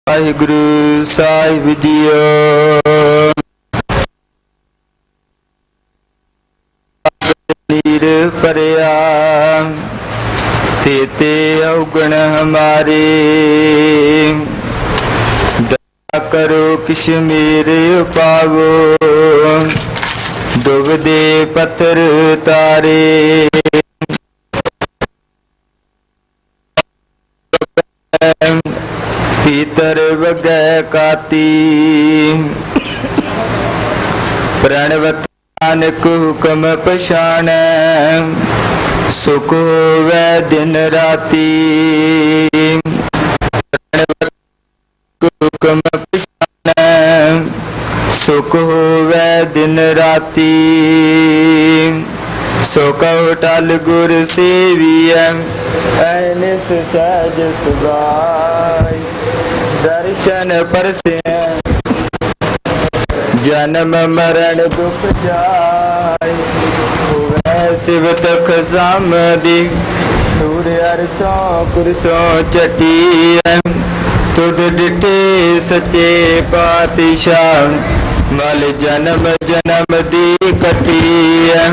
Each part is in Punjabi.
ਵਾਹਿਗੁਰੂ ਸਾਹਿਬ ਜੀਓ। नीर परिया तेते अवगुण हमारे, दया करो किश मेरे पावो, दुबदे पत्थर तारे। पीतर वगै काती प्रणवत नानक हुक्म पछाणै, सुख होवै दिन राती। हुक्म पछाणै, सुख होवै दिन राती। सो कहो टल गुर सेवियै, ऐनिस सहज सुभाय। दर्शन परसिया जन्म मरण दुख जाय, होवै शिव तख समाधि। सूर्य अरसों कुरसों चटिया, तुध डिठे सचे पातिशाह। मल जन्म जन्म दी कटिया,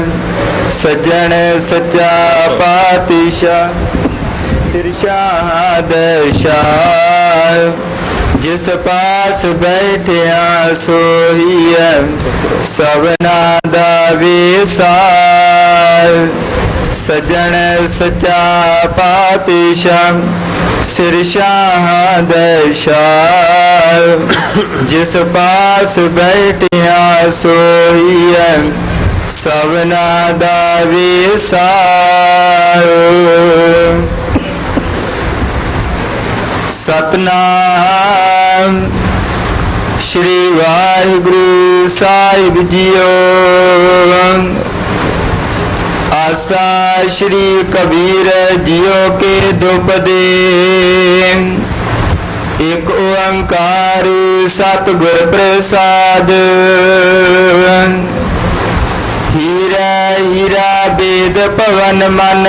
सजन सच्चा पातिशाह। तिरशाह दशाह, जिस पास बैठिया सोहिया, सबना दा विसार। सजन सच्चा पातिशाह, सिरशाह दशाह। जिस पास बैठिया सोहिया, सबना दा विसार। सतनाम श्री वाहिगुरु साहिब जीओ। आसा श्री कबीर जियो के दुपदे, एक ओंकार सतगुर प्रसाद। हीरा हीरा वेद पवन मन,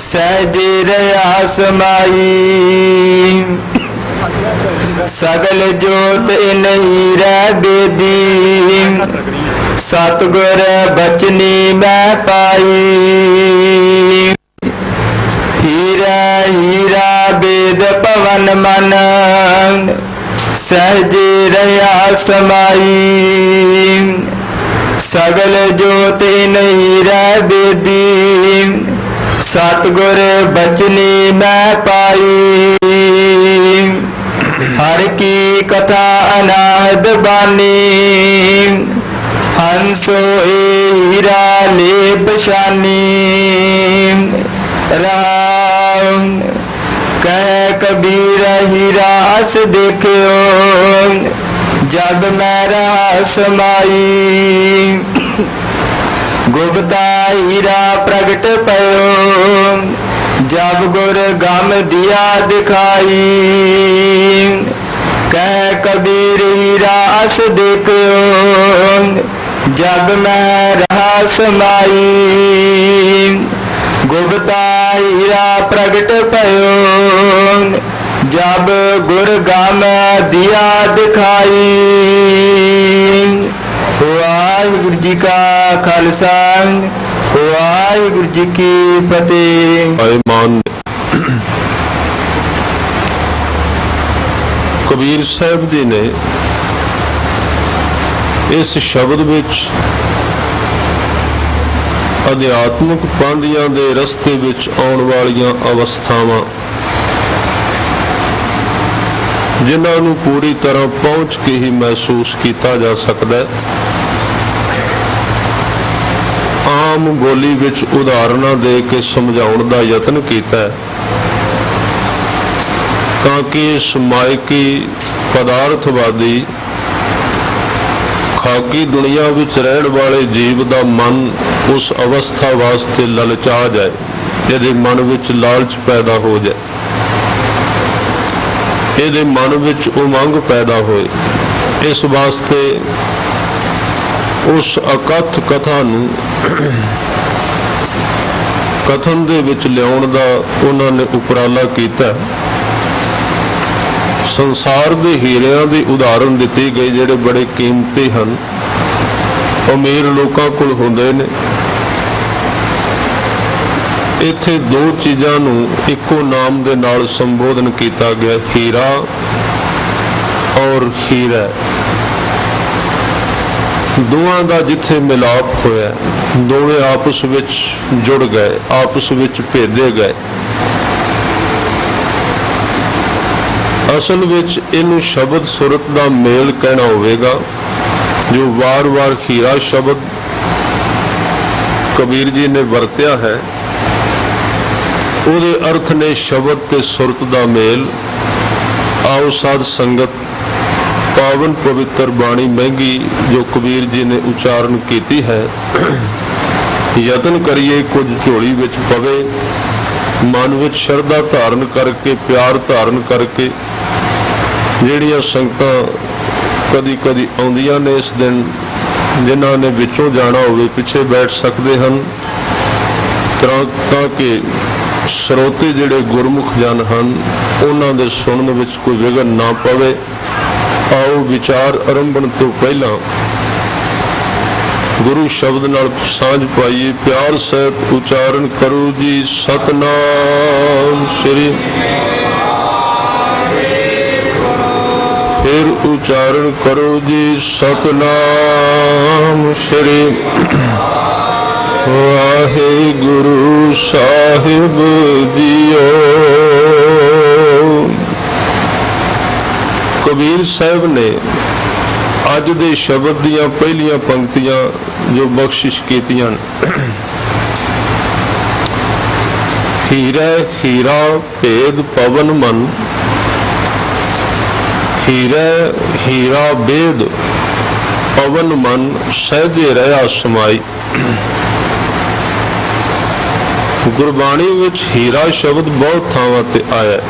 सहज रया समाई। सगल जोत इन हीरा बेदी, सतगुर बचनी मैं पाई। हीरा हीरा वेद पवन मन, सहज रया समाई। सगल जोत इन हीरा बेदी, सतगुर बचनी मैं पाई। हर की कथा अनाहद बानी, हंसो हीरा ले पशानी। राम कह कबीर हीरा अस देखियो, जब मैं रहा समाई। गुप्ता हीरा प्रगट पयो, जब गुर गम दिया दिखाई। कह कबीर हीरा अस देखियो, जब मैं रहा समाई। गुप्ता हीरा प्रगट पयो, जब गुर गम दिया दिखाई। वाहिगुरु जी का खालसा, वाहिगुरु जी की फतेह। कबीर साहब जी ने इस शब्द विच अध्यात्मक पांधियां दे रस्ते विच आउण वालियां अवस्थावां, जिन्हां नूं पूरी तरह पहुंच के ही महसूस किया जा सकता है, आम बोली विच उदाहरणा दे के समझाउण दा यतन कीता है, ताकि इस मायकी पदार्थवादी खाकी दुनिया विच रहण वाले जीव दा मन उस अवस्था वास्ते ललचा जाए, इहदे मन विच लालच पैदा हो जाए, इहदे मन विच उमंग पैदा होए। इस वास्ते उस अकथ कथा नूं कथन दे विच लियाउण दा उन्हां ने उपराला कीता। ਸੰਸਾਰ ਦੇ ਹੀਰਿਆਂ ਦੀ ਉਦਾਹਰਨ ਦਿੱਤੀ ਗਈ ਜਿਹੜੇ ਬੜੇ ਕੀਮਤੀ ਹਨ, ਅਮੀਰ ਲੋਕਾਂ ਕੋਲ ਹੁੰਦੇ ਨੇ। ਇੱਥੇ ਦੋ ਚੀਜ਼ਾਂ ਨੂੰ ਇੱਕੋ ਨਾਮ ਦੇ ਨਾਲ ਸੰਬੋਧਨ ਕੀਤਾ ਗਿਆ, ਹੀਰਾ ਔਰ ਹੀਰਾ। ਦੋਵਾਂ ਦਾ ਜਿੱਥੇ ਮਿਲਾਪ ਹੋਇਆ, ਦੋਵੇਂ ਆਪਸ ਵਿੱਚ ਜੁੜ ਗਏ, ਆਪਸ ਵਿੱਚ ਭੇਦੇ ਗਏ। ਅਸਲ ਵਿੱਚ ਇਹਨੂੰ ਸ਼ਬਦ ਸੁਰਤ ਦਾ ਮੇਲ ਕਹਿਣਾ ਹੋਵੇਗਾ। ਜੋ ਵਾਰ-ਵਾਰ ਹੀਰਾ ਸ਼ਬਦ ਕਬੀਰ ਜੀ ਨੇ ਵਰਤਿਆ ਹੈ, ਉਹਦੇ ਅਰਥ ਨੇ ਸ਼ਬਦ ਤੇ ਸੁਰਤ ਦਾ ਮੇਲ। ਆਓ ਸਾਧ ਸੰਗਤ ਪਾਵਨ ਪਵਿੱਤਰ ਬਾਣੀ ਮਹਿੰਗੀ ਜੋ ਕਬੀਰ ਜੀ ਨੇ ਉਚਾਰਨ ਕੀਤੀ ਹੈ, ਯਤਨ ਕਰੀਏ ਕੁਝ ਝੋਲੀ ਵਿੱਚ ਪਵੇ, ਮਨ ਵਿੱਚ ਸ਼ਰਧਾ ਧਾਰਨ ਕਰਕੇ, ਪਿਆਰ ਧਾਰਨ ਕਰਕੇ। ਜਿਹੜੀਆਂ ਸੰਗਤਾਂ ਕਦੀ ਕਦੀ ਆਉਂਦੀਆਂ ਨੇ ਇਸ ਦਿਨ, ਜਿਨ੍ਹਾਂ ਨੇ ਵਿੱਚੋਂ ਜਾਣਾ ਹੋਵੇ ਪਿੱਛੇ ਬੈਠ ਸਕਦੇ ਹਨ, ਤਾਂ ਕਿ ਸਰੋਤੇ ਜਿਹੜੇ ਗੁਰਮੁਖ ਜਨ ਹਨ ਉਹਨਾਂ ਦੇ ਸੁਣਨ ਵਿੱਚ ਕੋਈ ਵਿਘਨ ਨਾ ਪਵੇ। ਆਓ ਵਿਚਾਰ ਆਰੰਭਣ ਤੋਂ ਪਹਿਲਾਂ ਗੁਰੂ ਸ਼ਬਦ ਨਾਲ ਸਾਂਝ ਪਾਈਏ। ਪਿਆਰ ਸਹਿਤ ਉਚਾਰਨ ਕਰੋ ਜੀ, ਸਤਨਾਮ ਸ੍ਰੀ। ਫਿਰ ਉਚਾਰਨ ਕਰੋ ਜੀ, ਸਤਨਾਮ ਸ੍ਰੀ ਵਾਹਿਗੁਰੂ ਸਾਹਿਬ ਜੀਓ। ਕਬੀਰ ਸਾਹਿਬ ਨੇ ਅੱਜ ਦੇ ਸ਼ਬਦ ਦੀਆਂ ਪਹਿਲੀਆਂ ਪੰਕਤੀਆਂ ਜੋ ਬਖਸ਼ਿਸ਼ ਕੀਤੀਆਂ, ਹੀਰਾ ਹੀਰਾ ਭੇਦ ਪਵਨ ਮਨ, ਹੀਰਾ ਹੀਰਾ ਭੇਦ ਪਵਨ ਮਨ, ਸਹਿਜੇ ਰਹਾ ਸਮਾਈ। ਗੁਰਬਾਣੀ ਵਿੱਚ ਹੀਰਾ ਸ਼ਬਦ ਬਹੁਤ ਥਾਵਾਂ ਤੇ ਆਇਆ।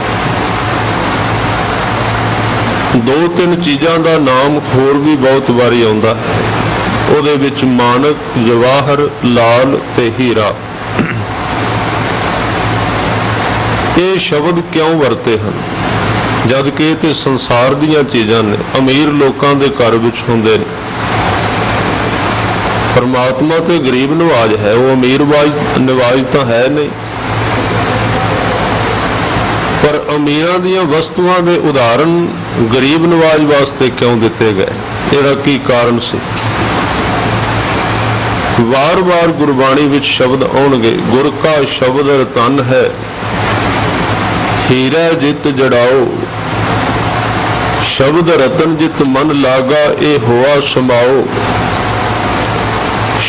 ਦੋ ਤਿੰਨ ਚੀਜ਼ਾਂ ਦਾ ਨਾਮ ਹੋਰ ਵੀ ਬਹੁਤ ਵਾਰੀ ਆਉਂਦਾ ਹੈ। ਉਹਦੇ ਵਿੱਚ ਮਾਨਕ, ਜਵਾਹਰ, ਲਾਲ ਤੇ ਹੀਰਾ। ਇਹ ਸ਼ਬਦ ਕਿਉਂ ਵਰਤੇ ਹਨ? ਜਦ ਕਿ ਇਹ ਤੇ ਸੰਸਾਰ ਦੀਆਂ ਚੀਜ਼ਾਂ ਨੇ, ਅਮੀਰ ਲੋਕਾਂ ਦੇ ਘਰ ਵਿੱਚ ਹੁੰਦੇ ਨੇ। ਪਰਮਾਤਮਾ ਤੇ ਗਰੀਬ ਨਿਵਾਜ ਹੈ, ਉਹ ਅਮੀਰ ਨਿਵਾਜ ਤਾਂ ਹੈ ਨਹੀਂ। ਪਰ ਅਮੀਰਾਂ ਦੀਆਂ ਵਸਤੂਆਂ ਦੇ ਉਦਾਹਰਨ ਗਰੀਬ ਨਿਵਾਜ ਵਾਸਤੇ ਕਿਉਂ ਦਿੱਤੇ ਗਏ? ਇਹਦਾ ਕੀ ਕਾਰਨ ਸੀ? ਵਾਰ-ਵਾਰ ਗੁਰਬਾਣੀ ਵਿੱਚ ਸ਼ਬਦ ਆਉਣਗੇ, ਗੁਰ ਕਾ ਸ਼ਬਦ ਰਤਨ ਹੈ, ਹੀਰਾ ਜਿਤ ਜੜਾਓ, ਸ਼ਬਦ ਰਤਨ ਜਿਤ ਮਨ ਲਾਗਾ, ਇਹ ਹੋਆ ਸਮਾਓ।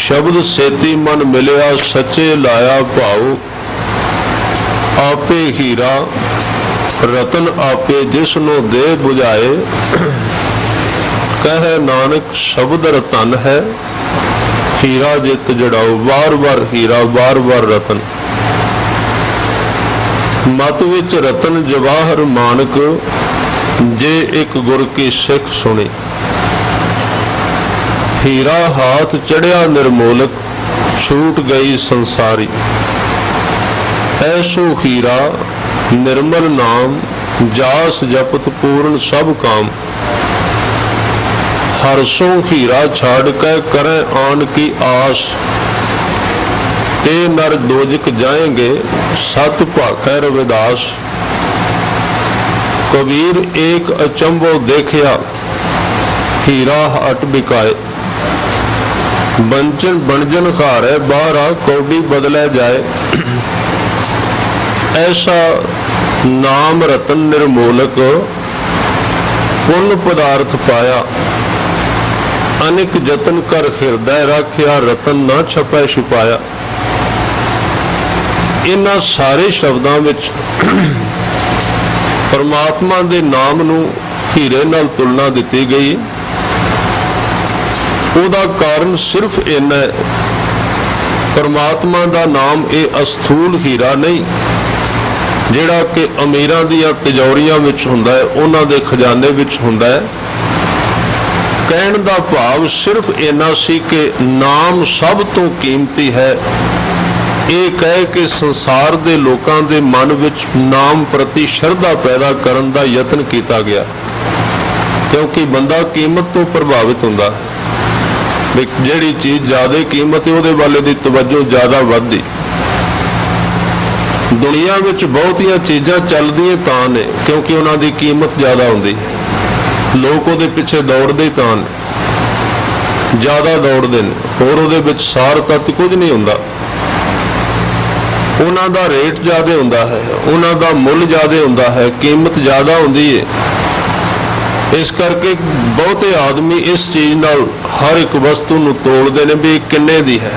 ਸ਼ਬਦ ਸੇਤੀ ਮਨ ਮਿਲਿਆ, ਸੱਚੇ ਲਾਇਆ ਭਾਉ। ਆਪੇ ਹੀਰਾ ਰਤਨ ਆਪੇ, ਜਿਸ ਨੂੰ ਦੇ ਬੁਝਾਏ, ਕਹੇ ਨਾਨਕ ਸ਼ਬਦ ਰਤਨ ਹੈ, ਹੀਰਾ ਜਿਤ ਜੜਾਓ। ਵਾਰ-ਵਾਰ ਹੀਰਾ, ਵਾਰ-ਵਾਰ ਰਤਨ। ਮਤ ਵਿੱਚ ਰਤਨ ਜਵਾਹਰ ਮਾਨਕ, ਜੇ ਇੱਕ ਗੁਰ ਕੀ ਸਿੱਖ ਸੁਣੀ। ਹੀਰਾ ਹਾਥ ਚੜਿਆ ਨਿਰਮੋਲਕ, ਛੂਟ ਗਈ ਸੰਸਾਰੀ। ਐਸੋ ਹੀਰਾ ਨਿਰਮਲ ਨਾਮ, ਜਾਸ ਜਪਤ ਪੂਰਨ ਸਭ ਕਾਮ। ਹਰਸੋਂ ਹੀਰਾ ਛਾੜ ਕੇ ਕਰੇ ਆਨ ਕੀ ਆਸ, ਤੇ ਨਰ ਦੋਜਕ ਜਾਏਂਗੇ, ਸਤ ਭਾਖੈ ਰਵਿਦਾਸ। ਕਬੀਰ ਏਕ ਅਚੰਭੋ ਦੇਖਿਆ, ਹੀਰਾ ਹਟ ਬਿਕਾਏ। ਬੰਚਨ ਬਣਜਨ ਖਾਰੇ, ਬਾਹਰਾ ਕੌਡੀ ਬਦਲੇ ਜਾਏ। ਐਸਾ ਨਾਮ ਰਤਨ ਨਿਰਮੋਲਕ, ਪੁੰਨ ਪਦਾਰਥ ਪਾਇਆ। ਅਨੇਕ ਜਤਨ ਕਰ ਹਿਰਦੈ ਰਾਖਿਆ, ਰਤਨ ਨਾ ਛਪੈ ਛੁਪਾਇਆ। ਇਹਨਾਂ ਸਾਰੇ ਸ਼ਬਦਾਂ ਵਿੱਚ ਪਰਮਾਤਮਾ ਦੇ ਨਾਮ ਨੂੰ ਹੀਰੇ ਨਾਲ ਤੁਲਨਾ ਦਿੱਤੀ ਗਈ। ਉਹਦਾ ਕਾਰਨ ਸਿਰਫ ਇੰਨਾ ਹੈ, ਪਰਮਾਤਮਾ ਦਾ ਨਾਮ ਇਹ ਅਸਥੂਲ ਹੀਰਾ ਨਹੀਂ ਜਿਹੜਾ ਕਿ ਅਮੀਰਾਂ ਦੀਆਂ ਤਿਜੋਰੀਆਂ ਵਿੱਚ ਹੁੰਦਾ ਹੈ, ਉਹਨਾਂ ਦੇ ਖਜ਼ਾਨੇ ਵਿੱਚ ਹੁੰਦਾ ਹੈ। ਕਹਿਣ ਦਾ ਭਾਵ ਸਿਰਫ ਇੰਨਾ ਸੀ ਕਿ ਨਾਮ ਸਭ ਤੋਂ ਕੀਮਤੀ ਹੈ, ਇਹ ਕਹਿ ਕੇ ਸੰਸਾਰ ਦੇ ਲੋਕਾਂ ਦੇ ਮਨ ਵਿੱਚ ਨਾਮ ਪ੍ਰਤੀ ਸ਼ਰਧਾ ਪੈਦਾ ਕਰਨ ਦਾ ਯਤਨ ਕੀਤਾ ਗਿਆ, ਕਿਉਂਕਿ ਬੰਦਾ ਕੀਮਤ ਤੋਂ ਪ੍ਰਭਾਵਿਤ ਹੁੰਦਾ ਹੈ। ਵੀ ਜਿਹੜੀ ਚੀਜ਼ ਜ਼ਿਆਦਾ ਕੀਮਤ ਹੈ ਉਹਦੇ ਵੱਲ ਦੀ ਤਵੱਜੋ ਜ਼ਿਆਦਾ ਵੱਧਦੀ। ਦੁਨੀਆ ਵਿੱਚ ਬਹੁਤੀਆਂ ਚੀਜ਼ਾਂ ਚੱਲਦੀਆਂ ਤਾਂ ਨੇ ਕਿਉਂਕਿ ਉਹਨਾਂ ਦੀ ਕੀਮਤ ਜ਼ਿਆਦਾ ਹੁੰਦੀ ਹੈ। ਲੋਕ ਉਹਦੇ ਪਿੱਛੇ ਦੌੜਦੇ ਤਾਂ ਨੇ, ਜ਼ਿਆਦਾ ਦੌੜਦੇ ਨੇ, ਹੋਰ ਉਹਦੇ ਵਿੱਚ ਸਾਰ ਤੱਤ ਕੁਝ ਨਹੀਂ ਹੁੰਦਾ। ਉਹਨਾਂ ਦਾ ਰੇਟ ਜ਼ਿਆਦਾ ਹੁੰਦਾ ਹੈ, ਉਹਨਾਂ ਦਾ ਮੁੱਲ ਜ਼ਿਆਦਾ ਹੁੰਦਾ ਹੈ, ਕੀਮਤ ਜ਼ਿਆਦਾ ਹੁੰਦੀ ਹੈ। ਇਸ ਕਰਕੇ ਬਹੁਤੇ ਆਦਮੀ ਇਸ ਚੀਜ਼ ਨਾਲ ਹਰ ਇੱਕ ਵਸਤੂ ਨੂੰ ਤੋਲਦੇ ਨੇ ਵੀ ਇਹ ਕਿੰਨੇ ਦੀ ਹੈ,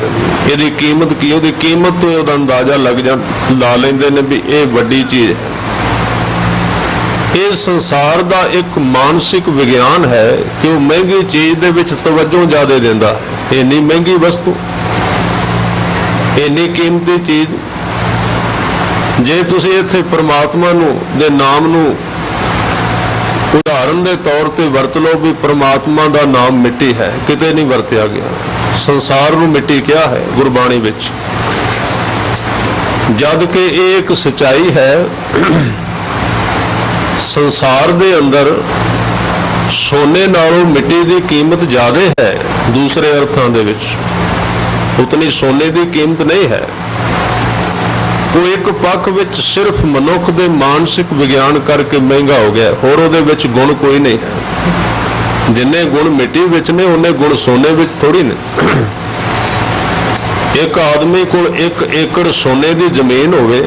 ਇਹਦੀ ਕੀਮਤ ਕੀ, ਉਹਦੀ ਕੀਮਤ ਤੋਂ ਉਹਦਾ ਅੰਦਾਜ਼ਾ ਲਾ ਲੈਂਦੇ ਨੇ ਵੀ ਇਹ ਵੱਡੀ ਚੀਜ਼ ਹੈ। ਇਹ ਸੰਸਾਰ ਦਾ ਇੱਕ ਮਾਨਸਿਕ ਵਿਗਿਆਨ ਹੈ ਕਿ ਉਹ ਮਹਿੰਗੀ ਚੀਜ਼ ਦੇ ਵਿੱਚ ਤਵੱਜੋ ਜ਼ਿਆਦਾ ਦਿੰਦਾ ਹੈ। ਇੰਨੀ ਮਹਿੰਗੀ ਵਸਤੂ, ਇੰਨੀ ਕੀਮਤੀ ਚੀਜ਼, ਜੇ ਤੁਸੀਂ ਇੱਥੇ ਪ੍ਰਮਾਤਮਾ ਨੂੰ ਦੇ ਨਾਮ ਨੂੰ ਉਦਾਹਰਨ ਦੇ ਤੌਰ ਤੇ ਵਰਤ ਲਓ ਵੀ ਪ੍ਰਮਾਤਮਾ ਦਾ ਨਾਮ ਮਿੱਟੀ ਹੈ, ਕਿਤੇ ਨਹੀਂ ਵਰਤਿਆ ਗਿਆ। ਸੰਸਾਰ ਨੂੰ ਮਿੱਟੀ ਕਿਹਾ ਹੈ ਗੁਰਬਾਣੀ ਵਿੱਚ, ਜਦ ਕਿ ਇਹ ਇੱਕ ਸਚਾਈ ਹੈ। ਸੰਸਾਰ ਦੇ ਅੰਦਰ ਸੋਨੇ ਨਾਲੋਂ ਮਿੱਟੀ ਦੀ ਕੀਮਤ ਜ਼ਿਆਦਾ ਹੈ, ਦੂਸਰੇ ਅਰਥਾਂ ਦੇ ਵਿੱਚ ਉਤਨੀ ਸੋਨੇ ਦੀ ਕੀਮਤ ਨਹੀਂ ਹੈ। ਉਹ ਇੱਕ ਪੱਖ ਵਿੱਚ ਸਿਰਫ ਮਨੁੱਖ ਦੇ ਮਾਨਸਿਕ ਵਿਗਿਆਨ ਕਰਕੇ ਮਹਿੰਗਾ ਹੋ ਗਿਆ, ਹੋਰ ਉਹਦੇ ਵਿੱਚ ਗੁਣ ਕੋਈ ਨਹੀਂ ਹੈ। ਜਿੰਨੇ ਗੁਣ ਮਿੱਟੀ ਵਿੱਚ ਨੇ ਉਹਨੇ ਗੁਣ ਸੋਨੇ ਵਿੱਚ ਥੋੜੀ ਨੇ। ਇੱਕ ਆਦਮੀ ਕੋਲ 1 ਏਕੜ ਸੋਨੇ ਦੀ ਜ਼ਮੀਨ ਹੋਵੇ,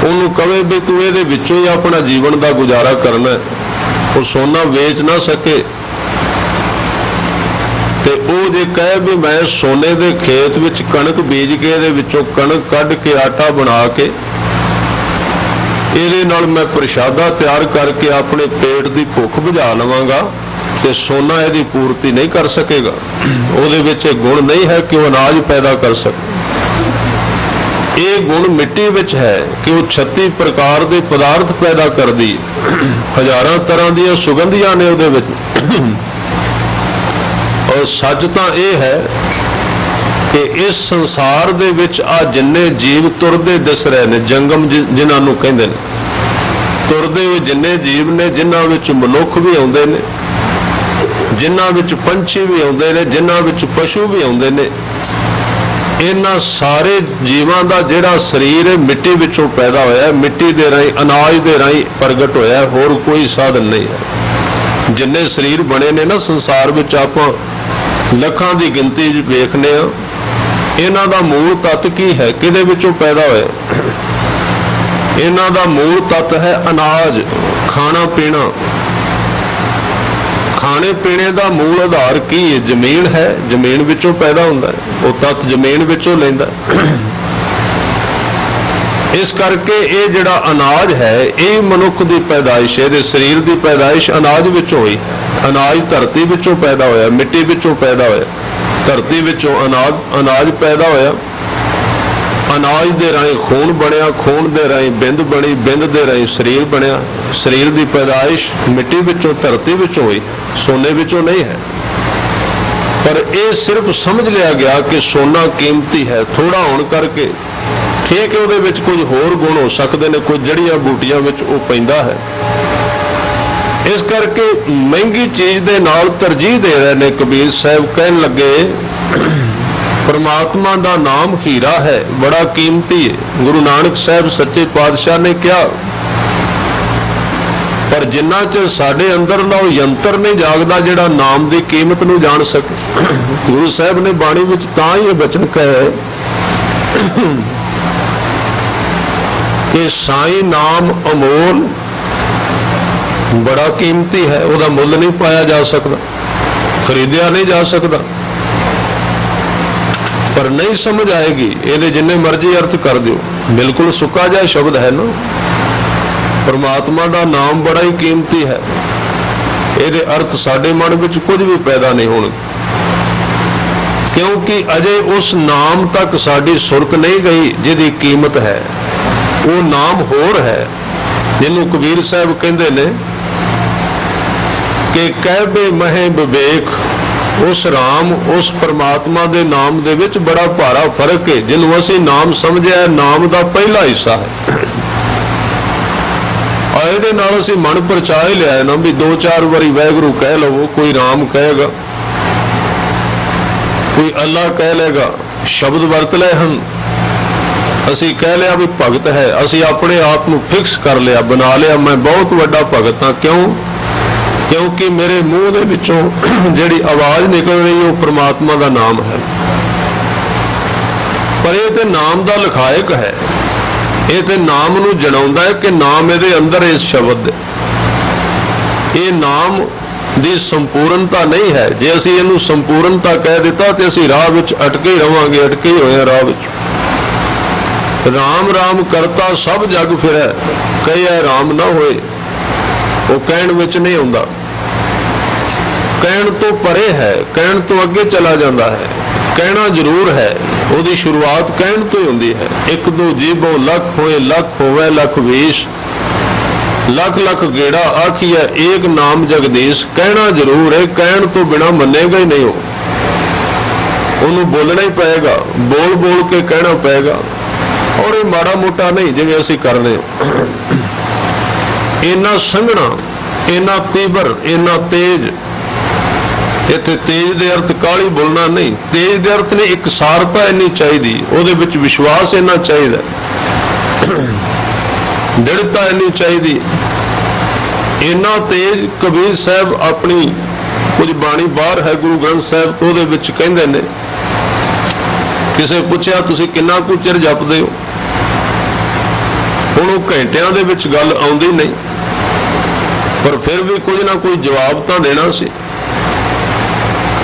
ਉਹਨੂੰ ਕਵੇ ਵੀ ਤੂੰ ਇਹਦੇ ਵਿੱਚੋਂ ਹੀ ਆਪਣਾ ਜੀਵਨ ਦਾ ਗੁਜ਼ਾਰਾ ਕਰਨਾ, ਉਹ ਸੋਨਾ ਵੇਚ ਨਾ ਸਕੇ। ਤੇ ਉਹ ਜੇ ਕਹੇ ਵੀ ਮੈਂ ਸੋਨੇ ਦੇ ਖੇਤ ਵਿੱਚ ਕਣਕ ਬੀਜ ਕੇ ਇਹਦੇ ਵਿੱਚੋਂ ਕਣਕ ਕੱਢ ਕੇ ਆਟਾ ਬਣਾ ਕੇ ਇਹਦੇ ਨਾਲ ਮੈਂ ਪ੍ਰਸ਼ਾਦਾ ਤਿਆਰ ਕਰਕੇ ਆਪਣੇ ਪੇਟ ਦੀ ਭੁੱਖ ਬੁਝਾ ਲਵਾਂਗਾ, ਤੇ ਸੋਨਾ ਇਹਦੀ ਪੂਰਤੀ ਨਹੀਂ ਕਰ ਸਕੇਗਾ। ਉਹਦੇ ਵਿੱਚ ਇਹ ਗੁਣ ਨਹੀਂ ਹੈ ਕਿ ਉਹ ਅਨਾਜ ਪੈਦਾ ਕਰ ਸਕੇ। ਇਹ ਗੁਣ ਮਿੱਟੀ ਵਿੱਚ ਹੈ ਕਿ ਉਹ 36 ਪ੍ਰਕਾਰ ਦੇ ਪਦਾਰਥ ਪੈਦਾ ਕਰਦੀ, ਹਜ਼ਾਰਾਂ ਤਰ੍ਹਾਂ ਦੀਆਂ ਸੁਗੰਧੀਆਂ ਨੇ ਉਹਦੇ ਵਿੱਚ। ਔਰ ਸੱਚ ਤਾਂ ਇਹ ਹੈ ਕਿ ਇਸ ਸੰਸਾਰ ਦੇ ਵਿੱਚ ਆ ਜਿੰਨੇ ਜੀਵ ਤੁਰਦੇ ਦਿਸ ਰਹੇ ਨੇ, ਜੰਗਮ ਜਿਨ੍ਹਾਂ ਨੂੰ ਕਹਿੰਦੇ ਨੇ, ਤੁਰਦੇ ਹੋਏ ਜਿੰਨੇ ਜੀਵ ਨੇ, ਜਿਨ੍ਹਾਂ ਵਿੱਚ ਮਨੁੱਖ ਵੀ ਆਉਂਦੇ ਨੇ, ਜਿਨ੍ਹਾਂ ਵਿੱਚ ਪੰਛੀ ਵੀ ਆਉਂਦੇ ਨੇ, ਜਿਨ੍ਹਾਂ ਵਿੱਚ ਪਸ਼ੂ ਵੀ ਆਉਂਦੇ ਨੇ, ਇਹਨਾਂ ਸਾਰੇ ਜੀਵਾਂ ਦਾ ਜਿਹੜਾ ਸਰੀਰ ਹੈ ਮਿੱਟੀ ਵਿੱਚੋਂ ਪੈਦਾ ਹੋਇਆ ਹੈ, ਮਿੱਟੀ ਦੇ ਰਾਹੀਂ, ਅਨਾਜ ਦੇ ਰਾਹੀਂ ਪ੍ਰਗਟ ਹੋਇਆ ਹੈ, ਹੋਰ ਕੋਈ ਸਾਧਨ ਨਹੀਂ ਹੈ। ਜਿੰਨੇ ਸਰੀਰ ਬਣੇ ਨੇ ਨਾ ਸੰਸਾਰ ਵਿੱਚ, ਆਪਾਂ ਲੱਖਾਂ ਦੀ ਗਿਣਤੀ ਵਿੱਚ ਵੇਖਦੇ ਹਾਂ, ਇਹਨਾਂ ਦਾ ਮੂਲ ਤੱਤ ਕੀ ਹੈ, ਕਿਹਦੇ ਵਿੱਚੋਂ ਪੈਦਾ ਹੋਇਆ? ਇਹਨਾਂ ਦਾ ਮੂਲ ਤੱਤ ਹੈ ਅਨਾਜ, ਖਾਣਾ ਪੀਣਾ। ਖਾਣੇ ਪੀਣੇ ਦਾ ਮੂਲ ਆਧਾਰ ਕੀ ਹੈ? ਜ਼ਮੀਨ ਹੈ, ਜ਼ਮੀਨ ਵਿੱਚੋਂ ਪੈਦਾ ਹੁੰਦਾ ਹੈ, ਉਹ ਤੱਤ ਜ਼ਮੀਨ ਵਿੱਚੋਂ ਲੈਂਦਾ। ਇਸ ਕਰਕੇ ਇਹ ਜਿਹੜਾ ਅਨਾਜ ਹੈ ਇਹ ਮਨੁੱਖ ਦੀ ਪੈਦਾਇਸ਼, ਇਹਦੇ ਸਰੀਰ ਦੀ ਪੈਦਾਇਸ਼ ਅਨਾਜ ਵਿੱਚੋਂ ਹੋਈ। ਅਨਾਜ ਧਰਤੀ ਵਿੱਚੋਂ ਪੈਦਾ ਹੋਇਆ, ਮਿੱਟੀ ਵਿੱਚੋਂ ਪੈਦਾ ਹੋਇਆ, ਧਰਤੀ ਵਿੱਚੋਂ ਅਨਾਜ ਪੈਦਾ ਹੋਇਆ। ਅਨਾਜ ਦੇ ਰਾਹੀਂ ਖੂਨ ਬਣਿਆ, ਖੂਨ ਦੇ ਰਾਹੀਂ ਬਿੰਦ ਬਣੀ, ਬਿੰਦ ਦੇ ਰਾਹੀਂ ਸਰੀਰ ਬਣਿਆ। ਸਰੀਰ ਦੀ ਪੈਦਾਇਸ਼ ਮਿੱਟੀ ਵਿੱਚੋਂ, ਧਰਤੀ ਵਿੱਚੋਂ ਹੋਈ, ਸੋਨੇ ਵਿੱਚੋਂ ਨਹੀਂ ਹੈ। ਪਰ ਇਹ ਸਿਰਫ ਸਮਝ ਲਿਆ ਗਿਆ ਕਿ ਸੋਨਾ ਕੀਮਤੀ ਹੈ, ਥੋੜਾ ਹੋਣ ਕਰਕੇ ਠੀਕ ਹੈ, ਉਹਦੇ ਵਿੱਚ ਕੁਝ ਹੋਰ ਗੁਣ ਹੋ ਸਕਦੇ ਨੇ, ਕੁਝ ਜੜੀਆਂ ਬੂਟੀਆਂ ਵਿੱਚ ਉਹ ਪੈਂਦਾ ਹੈ। ਇਸ ਕਰਕੇ ਮਹਿੰਗੀ ਚੀਜ਼ ਦੇ ਨਾਲ ਤਰਜੀਹ ਦੇ ਰਹੇ ਨੇ। ਕਬੀਰ ਸਾਹਿਬ ਕਹਿਣ ਲੱਗੇ, ਪਰਮਾਤਮਾ ਦਾ ਨਾਮ ਹੀਰਾ ਹੈ, ਬੜਾ ਕੀਮਤੀ ਹੈ। ਗੁਰੂ ਨਾਨਕ ਸਾਹਿਬ ਸੱਚੇ ਪਾਤਸ਼ਾਹ ਨੇ ਕਿਹਾ, ਪਰ ਜਿੰਨਾ ਚਿਰ ਸਾਡੇ ਅੰਦਰਲਾ ਉਹ ਯੰਤਰ ਨਹੀਂ ਜਾਗਦਾ ਜਿਹੜਾ ਨਾਮ ਦੀ ਕੀਮਤ ਨੂੰ ਜਾਣ ਸਕੇ। ਗੁਰੂ ਸਾਹਿਬ ਨੇ ਬਾਣੀ ਵਿੱਚ ਤਾਂ ਹੀ ਇਹ ਬਚਨ ਕਹੇ ਕਿ ਸਾਈਂ ਨਾਮ ਅਮੋਲ, ਬੜਾ ਕੀਮਤੀ ਹੈ, ਉਹਦਾ ਮੁੱਲ ਨਹੀਂ ਪਾਇਆ ਜਾ ਸਕਦਾ, ਖਰੀਦਿਆ ਨਹੀਂ ਜਾ ਸਕਦਾ। ਪਰ ਨਹੀਂ ਸਮਝ ਆਏਗੀ, ਇਹਦੇ ਜਿੰਨੇ ਮਰਜ਼ੀ ਅਰਥ ਕਰ ਦਿਓ, ਬਿਲਕੁਲ ਸੁੱਕਾ ਜਿਹਾ ਸ਼ਬਦ ਹੈ ਨਾ। ਪਰਮਾਤਮਾ ਦਾ ਨਾਮ ਬੜਾ ਹੀ ਕੀਮਤੀ ਹੈ, ਇਹਦੇ ਅਰਥ ਸਾਡੇ ਮਨ ਵਿੱਚ ਕੁਝ ਵੀ ਪੈਦਾ ਨਹੀਂ ਹੋਣਗੇ, ਕਿਉਂਕਿ ਅਜੇ ਉਸ ਨਾਮ ਤੱਕ ਸਾਡੀ ਸੁਰਤ ਨਹੀਂ ਗਈ ਜਿਹਦੀ ਕੀਮਤ ਹੈ। ਉਹ ਨਾਮ ਹੋਰ ਹੈ ਜਿਹਨੂੰ ਕਬੀਰ ਸਾਹਿਬ ਕਹਿੰਦੇ ਨੇ ਕਿ ਕਹਿਬੇ ਮਹੇ ਵਿਵੇਕ ਉਸ ਰਾਮ, ਉਸ ਪਰਮਾਤਮਾ ਦੇ ਨਾਮ ਦੇ ਵਿੱਚ ਬੜਾ ਭਾਰਾ ਫਰਕ ਹੈ। ਜਿਹਨੂੰ ਅਸੀਂ ਨਾਮ ਸਮਝਿਆ, ਨਾਮ ਦਾ ਪਹਿਲਾ ਹਿੱਸਾ ਹੈ। ਆ ਇਹਦੇ ਨਾਲ ਅਸੀਂ ਮਨ ਪਰਚਾ ਹੀ ਲਿਆ ਨਾ ਵੀ 2-4 ਵਾਰੀ ਵਾਹਿਗੁਰੂ ਕਹਿ ਲਵੋ, ਕੋਈ ਰਾਮ ਕਹੇਗਾ, ਕੋਈ ਅੱਲਾ ਕਹਿ ਲੇਗਾ, ਸ਼ਬਦ ਵਰਤ ਲਏ ਹਨ। ਅਸੀਂ ਕਹਿ ਲਿਆ ਵੀ ਭਗਤ ਹੈ, ਅਸੀਂ ਆਪਣੇ ਆਪ ਨੂੰ ਫਿਕਸ ਕਰ ਲਿਆ, ਬਣਾ ਲਿਆ ਮੈਂ ਬਹੁਤ ਵੱਡਾ ਭਗਤ ਹਾਂ। ਕਿਉਂ? ਕਿਉਂਕਿ ਮੇਰੇ ਮੂੰਹ ਦੇ ਵਿੱਚੋਂ ਜਿਹੜੀ ਆਵਾਜ਼ ਨਿਕਲ ਰਹੀ ਉਹ ਪ੍ਰਮਾਤਮਾ ਦਾ ਨਾਮ ਹੈ। ਪਰ ਇਹ ਤੇ ਨਾਮ ਦਾ ਲਖਾਇਕ ਹੈ, ਇਹ ਤੇ ਨਾਮ ਨੂੰ ਜਣਾਉਂਦਾ ਹੈ ਕਿ ਨਾਮ ਇਹਦੇ ਅੰਦਰ ਇਸ ਸ਼ਬਦ ਦੇ। ਇਹ ਨਾਮ ਦੀ ਸੰਪੂਰਨਤਾ ਨਹੀਂ ਹੈ। ਜੇ ਅਸੀਂ ਇਹਨੂੰ ਸੰਪੂਰਨਤਾ ਕਹਿ ਦਿੱਤਾ ਤੇ ਅਸੀਂ ਰਾਹ ਵਿੱਚ ਅਟਕੇ ਹੀ ਰਵਾਂਗੇ, ਅਟਕੇ ਹੀ ਹੋਏ ਰਾਹ ਵਿੱਚ। ਰਾਮ ਰਾਮ ਕਰਤਾ ਸਭ ਜਗ ਫਿਰੈ, ਕਹੇ ਰਾਮ ਨਾ ਹੋਏ, ਉਹ ਕਹਿਣ ਵਿੱਚ ਨਹੀਂ ਆਉਂਦਾ। ਕਹਿਣ ਤੋਂ ਪਰੇ ਹੈ, ਕਹਿਣ ਤੋਂ ਅੱਗੇ ਚਲਾ ਜਾਂਦਾ ਹੈ। ਕਹਿਣਾ ਜ਼ਰੂਰ ਹੈ, ਉਹਦੀ ਸ਼ੁਰੂਆਤ ਕਹਿਣ ਤੋਂ ਹੀ ਹੁੰਦੀ ਹੈ। ਇੱਕ ਦੋ ਜੀਭੋਂ ਲੱਖ ਹੋਏ, ਲੱਖ ਹੋਵੇ ਲੱਖ ਵੇਸ਼, ਲੱਖ ਲੱਖ ਗੇੜਾ ਆਖੀਐ ਏਕ ਨਾਮ ਜਗਦੀਸ਼। ਕਹਿਣਾ ਜ਼ਰੂਰ ਹੈ, ਕਹਿਣ ਤੋਂ ਬਿਨਾ ਮੰਨੇਗਾ ਹੀ ਨਹੀਂ। ਉਹਨੂੰ ਬੋਲਣਾ ਹੀ ਪਏਗਾ, ਬੋਲ ਬੋਲ ਕੇ ਕਹਿਣਾ ਪਏਗਾ। ਔਰ ਇਹ ਮਾੜਾ ਮੋਟਾ ਨਹੀਂ ਜਿਵੇਂ ਅਸੀਂ ਕਰਦੇ ਹਾਂ। ਇੰਨਾ ਸੰਘਣਾ, ਇੰਨਾ ਤੀਬਰ, ਇੰਨਾ ਤੇਜ਼। ਇੱਥੇ ਤੇਜ਼ ਦੇ ਅਰਥ ਕਾਹਲੀ ਬੋਲਣਾ ਨਹੀਂ, ਤੇਜ਼ ਦੇ ਅਰਥ ਨੇ ਇਕਸਾਰਤਾ ਇੰਨੀ ਚਾਹੀਦੀ, ਉਹਦੇ ਵਿੱਚ ਵਿਸ਼ਵਾਸ ਇੰਨਾ ਚਾਹੀਦਾ, ਦ੍ਰਿੜਤਾ ਇੰਨੀ ਚਾਹੀਦੀ। ਇੰਨਾ ਤੇਜ਼ ਕਬੀਰ ਸਾਹਿਬ ਆਪਣੀ ਕੁਝ ਬਾਣੀ ਬਾਹਰ ਹੈ ਗੁਰੂ ਗ੍ਰੰਥ ਸਾਹਿਬ ਤੋਂ, ਉਹਦੇ ਵਿੱਚ ਕਹਿੰਦੇ ਨੇ, ਕਿਸੇ ਪੁੱਛਿਆ ਤੁਸੀਂ ਕਿੰਨਾ ਕੁ ਚਿਰ ਜਪਦੇ ਹੋ? ਹੁਣ ਉਹ ਘੰਟਿਆਂ ਦੇ ਵਿੱਚ ਗੱਲ ਆਉਂਦੀ ਨਹੀਂ, ਪਰ ਫਿਰ ਵੀ ਕੁਝ ਨਾ ਕੋਈ ਜਵਾਬ ਤਾਂ ਦੇਣਾ ਸੀ।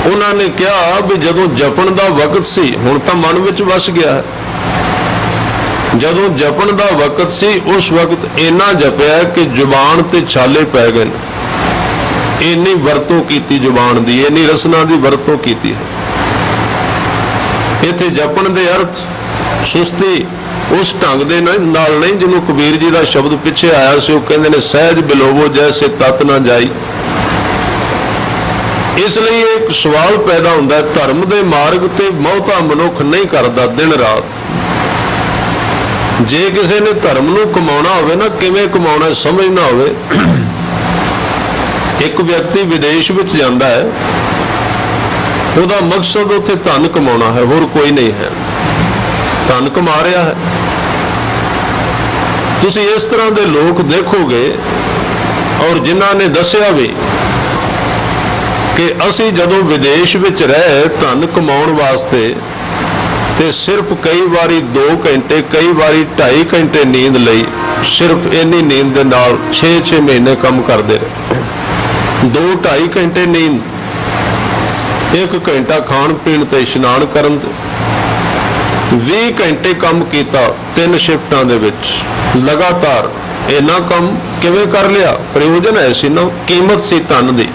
ਉਹਨਾਂ ਨੇ ਕਿਹਾ ਵੀ ਜਦੋਂ ਜਪਣ ਦਾ ਵਕਤ ਸੀ, ਹੁਣ ਤਾਂ ਮਨ ਵਿੱਚ ਵਸ ਗਿਆ ਹੈ। ਜਦੋਂ ਜਪਣ ਦਾ ਵਕਤ ਸੀ ਉਸ ਵਕਤ ਇੰਨਾ ਜਪਿਆ ਕਿ ਜ਼ੁਬਾਨ ਤੇ ਛਾਲੇ ਪੈ ਗਏ। ਇੰਨੀ ਵਰਤੋਂ ਕੀਤੀ ਜ਼ੁਬਾਨ ਦੀ, ਇੰਨੀ ਰਸਨਾ ਦੀ ਵਰਤੋਂ ਕੀਤੀ ਹੈ। ਇੱਥੇ ਜਪਣ ਦੇ ਅਰਥ ਸੁਸਤੀ ਉਸ ਢੰਗ ਦੇ ਨਾਲ ਨਹੀਂ ਜਿਹਨੂੰ ਕਬੀਰ ਜੀ ਦਾ ਸ਼ਬਦ ਪਿੱਛੇ ਆਇਆ ਸੀ। ਉਹ ਕਹਿੰਦੇ ਨੇ ਸਹਿਜ ਬਿਲੋਵੋ ਜੈਸੇ ਤਤ ਨਾ ਜਾਈ। ਇਸ ਲਈ ਇੱਕ ਸਵਾਲ ਪੈਦਾ ਹੁੰਦਾ, ਧਰਮ ਦੇ ਮਾਰਗ ਤੇ ਬਹੁਤਾ ਮਨੁੱਖ ਨਹੀਂ ਕਰਦਾ ਦਿਨ ਰਾਤ। ਜੇ ਕਿਸੇ ਨੇ ਧਰਮ ਨੂੰ ਕਮਾਉਣਾ ਹੋਵੇ ਨਾ, ਕਿਵੇਂ ਕਮਾਉਣਾ ਸਮਝਣਾ ਹੋਵੇ। ਇੱਕ ਵਿਅਕਤੀ ਵਿਦੇਸ਼ ਵਿੱਚ ਜਾਂਦਾ ਹੈ, ਉਹਦਾ ਮਕਸਦ ਉੱਥੇ ਧਨ ਕਮਾਉਣਾ ਹੈ, ਹੋਰ ਕੋਈ ਨਹੀਂ ਹੈ। ਧਨ ਕਮਾ ਰਿਹਾ ਹੈ। ਤੁਸੀਂ ਇਸ ਤਰ੍ਹਾਂ ਦੇ ਲੋਕ ਦੇਖੋਗੇ, ਔਰ ਜਿਨ੍ਹਾਂ ਨੇ ਦੱਸਿਆ ਵੀ ਕਿ ਅਸੀਂ ਜਦੋਂ ਵਿਦੇਸ਼ ਵਿੱਚ ਰਹੇ ਧਨ ਕਮਾਉਣ ਵਾਸਤੇ ਤੇ ਸਿਰਫ ਕਈ ਵਾਰੀ 2 ਘੰਟੇ, ਕਈ ਵਾਰੀ 2.5 ਘੰਟੇ ਨੀਂਦ ਲਈ। ਸਿਰਫ ਇੰਨੀ ਨੀਂਦ ਦੇ ਨਾਲ 6-6 ਮਹੀਨੇ ਕੰਮ ਕਰਦੇ ਰਹੇ। 2-2.5 ਘੰਟੇ ਨੀਂਦ, 1 ਘੰਟਾ ਖਾਣ ਪੀਣ ਤੇ ਇਸ਼ਨਾਨ ਕਰਨ ਤੇ, 20 ਘੰਟੇ ਕੰਮ ਕੀਤਾ 3 ਸ਼ਿਫਟਾਂ ਦੇ ਵਿੱਚ ਲਗਾਤਾਰ। ਇੰਨਾ ਕੰਮ ਕਿਵੇਂ ਕਰ ਲਿਆ? ਪ੍ਰਯੋਜਨ ਹੈ ਸੀ ਨਾ, ਕੀਮਤ ਸੀ ਧਨ ਦੀ।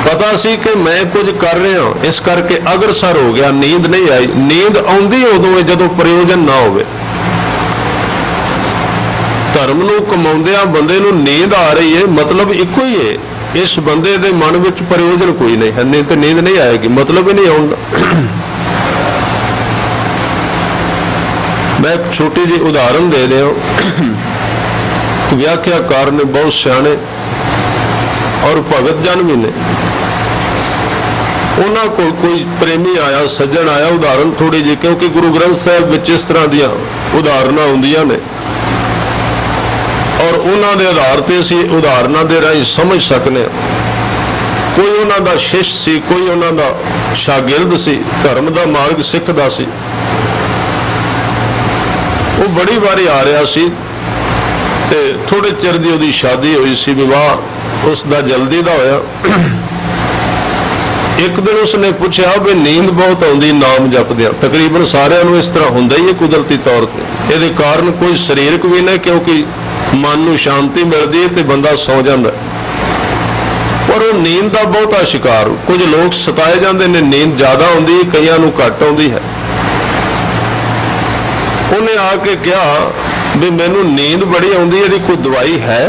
ਪਤਾ ਸੀ ਕਿ ਮੈਂ ਕੁਝ ਕਰ ਰਿਹਾ, ਇਸ ਕਰਕੇ ਅਗਰਸਰ ਹੋ ਗਿਆ, ਨੀਂਦ ਨਹੀਂ ਆਈ। ਨੀਂਦ ਆਉਂਦੀ ਉਦੋਂ ਹੈ ਜਦੋਂ ਪ੍ਰਯੋਜਨ ਨਾ ਹੋਵੇ। ਧਰਮ ਨੂੰ ਕਮਾਉਂਦਿਆਂ ਬੰਦੇ ਨੂੰ ਨੀਂਦ ਆ ਰਹੀ ਹੈ, ਮਤਲਬ ਇੱਕੋ ਹੀ ਹੈ, ਇਸ ਬੰਦੇ ਦੇ ਮਨ ਵਿੱਚ ਪ੍ਰਯੋਜਨ ਕੋਈ ਨਹੀਂ ਹੈ, ਨਹੀਂ ਤੇ ਨੀਂਦ ਨਹੀਂ ਆਏਗੀ, ਮਤਲਬ ਹੀ ਨਹੀਂ ਆਉਂਦਾ। ਮੈਂ ਇੱਕ ਛੋਟੀ ਜਿਹੀ ਉਦਾਹਰਨ ਦੇ ਰਿਹਾ। ਵਿਆਖਿਆਕਾਰ ਨੇ ਬਹੁਤ ਸਿਆਣੇ ਔਰ ਭਗਤ ਜਨ ਵੀ ਨੇ। ਉਹਨਾਂ ਕੋਲ ਕੋਈ ਪ੍ਰੇਮੀ ਆਇਆ, ਸੱਜਣ ਆਇਆ, ਉਦਾਹਰਨ ਥੋੜੀ ਜਿਹੀ, ਕਿਉਂਕਿ ਗੁਰੂ ਗ੍ਰੰਥ ਸਾਹਿਬ ਵਿੱਚ ਇਸ ਤਰ੍ਹਾਂ ਦੀਆਂ ਉਦਾਹਰਨਾਂ ਹੁੰਦੀਆਂ ਨੇ ਔਰ ਉਹਨਾਂ ਦੇ ਆਧਾਰ ਤੇ ਅਸੀਂ ਉਦਾਹਰਨਾਂ ਦੇ ਰਾਹੀਂ ਸਮਝ ਸਕਦੇ ਹਾਂ। ਕੋਈ ਉਹਨਾਂ ਦਾ ਸ਼ਿਸ਼ ਸੀ, ਕੋਈ ਉਹਨਾਂ ਦਾ ਸ਼ਾਗਿਰਦ ਸੀ, ਧਰਮ ਦਾ ਮਾਰਗ ਸਿੱਖਦਾ ਸੀ। ਉਹ ਬੜੀ ਵਾਰੀ ਆ ਰਿਹਾ ਸੀ ਤੇ ਥੋੜੇ ਚਿਰ ਦੀ ਉਹਦੀ ਸ਼ਾਦੀ ਹੋਈ ਸੀ, ਵਿਵਾਹ ਉਸ ਦਾ ਜਲਦੀ ਦਾ ਹੋਇਆ। ਇੱਕ ਦਿਨ ਉਸਨੇ ਪੁੱਛਿਆ ਵੀ ਨੀਂਦ ਬਹੁਤ ਆਉਂਦੀ ਨਾਮ ਜਪਦਿਆਂ। ਤਕਰੀਬਨ ਸਾਰਿਆਂ ਨੂੰ ਇਸ ਤਰ੍ਹਾਂ ਹੁੰਦਾ ਹੀ ਹੈ ਕੁਦਰਤੀ ਤੌਰ ਤੇ। ਇਹਦੇ ਕਾਰਨ ਕੋਈ ਸਰੀਰਕ ਵੀ ਨਹੀਂ, ਕਿਉਂਕਿ ਮਨ ਨੂੰ ਸ਼ਾਂਤੀ ਮਿਲਦੀ ਹੈ ਤੇ ਬੰਦਾ ਸੌ ਜਾਂਦਾ। ਪਰ ਉਹ ਨੀਂਦ ਦਾ ਬਹੁਤਾ ਸ਼ਿਕਾਰ। ਕੁਝ ਲੋਕ ਸਤਾਏ ਜਾਂਦੇ ਨੇ, ਨੀਂਦ ਜ਼ਿਆਦਾ ਆਉਂਦੀ, ਕਈਆਂ ਨੂੰ ਘੱਟ ਆਉਂਦੀ ਹੈ। ਉਹਨੇ ਆ ਕੇ ਕਿਹਾ ਵੀ ਮੈਨੂੰ ਨੀਂਦ ਬੜੀ ਆਉਂਦੀ, ਇਹਦੀ ਕੋਈ ਦਵਾਈ ਹੈ,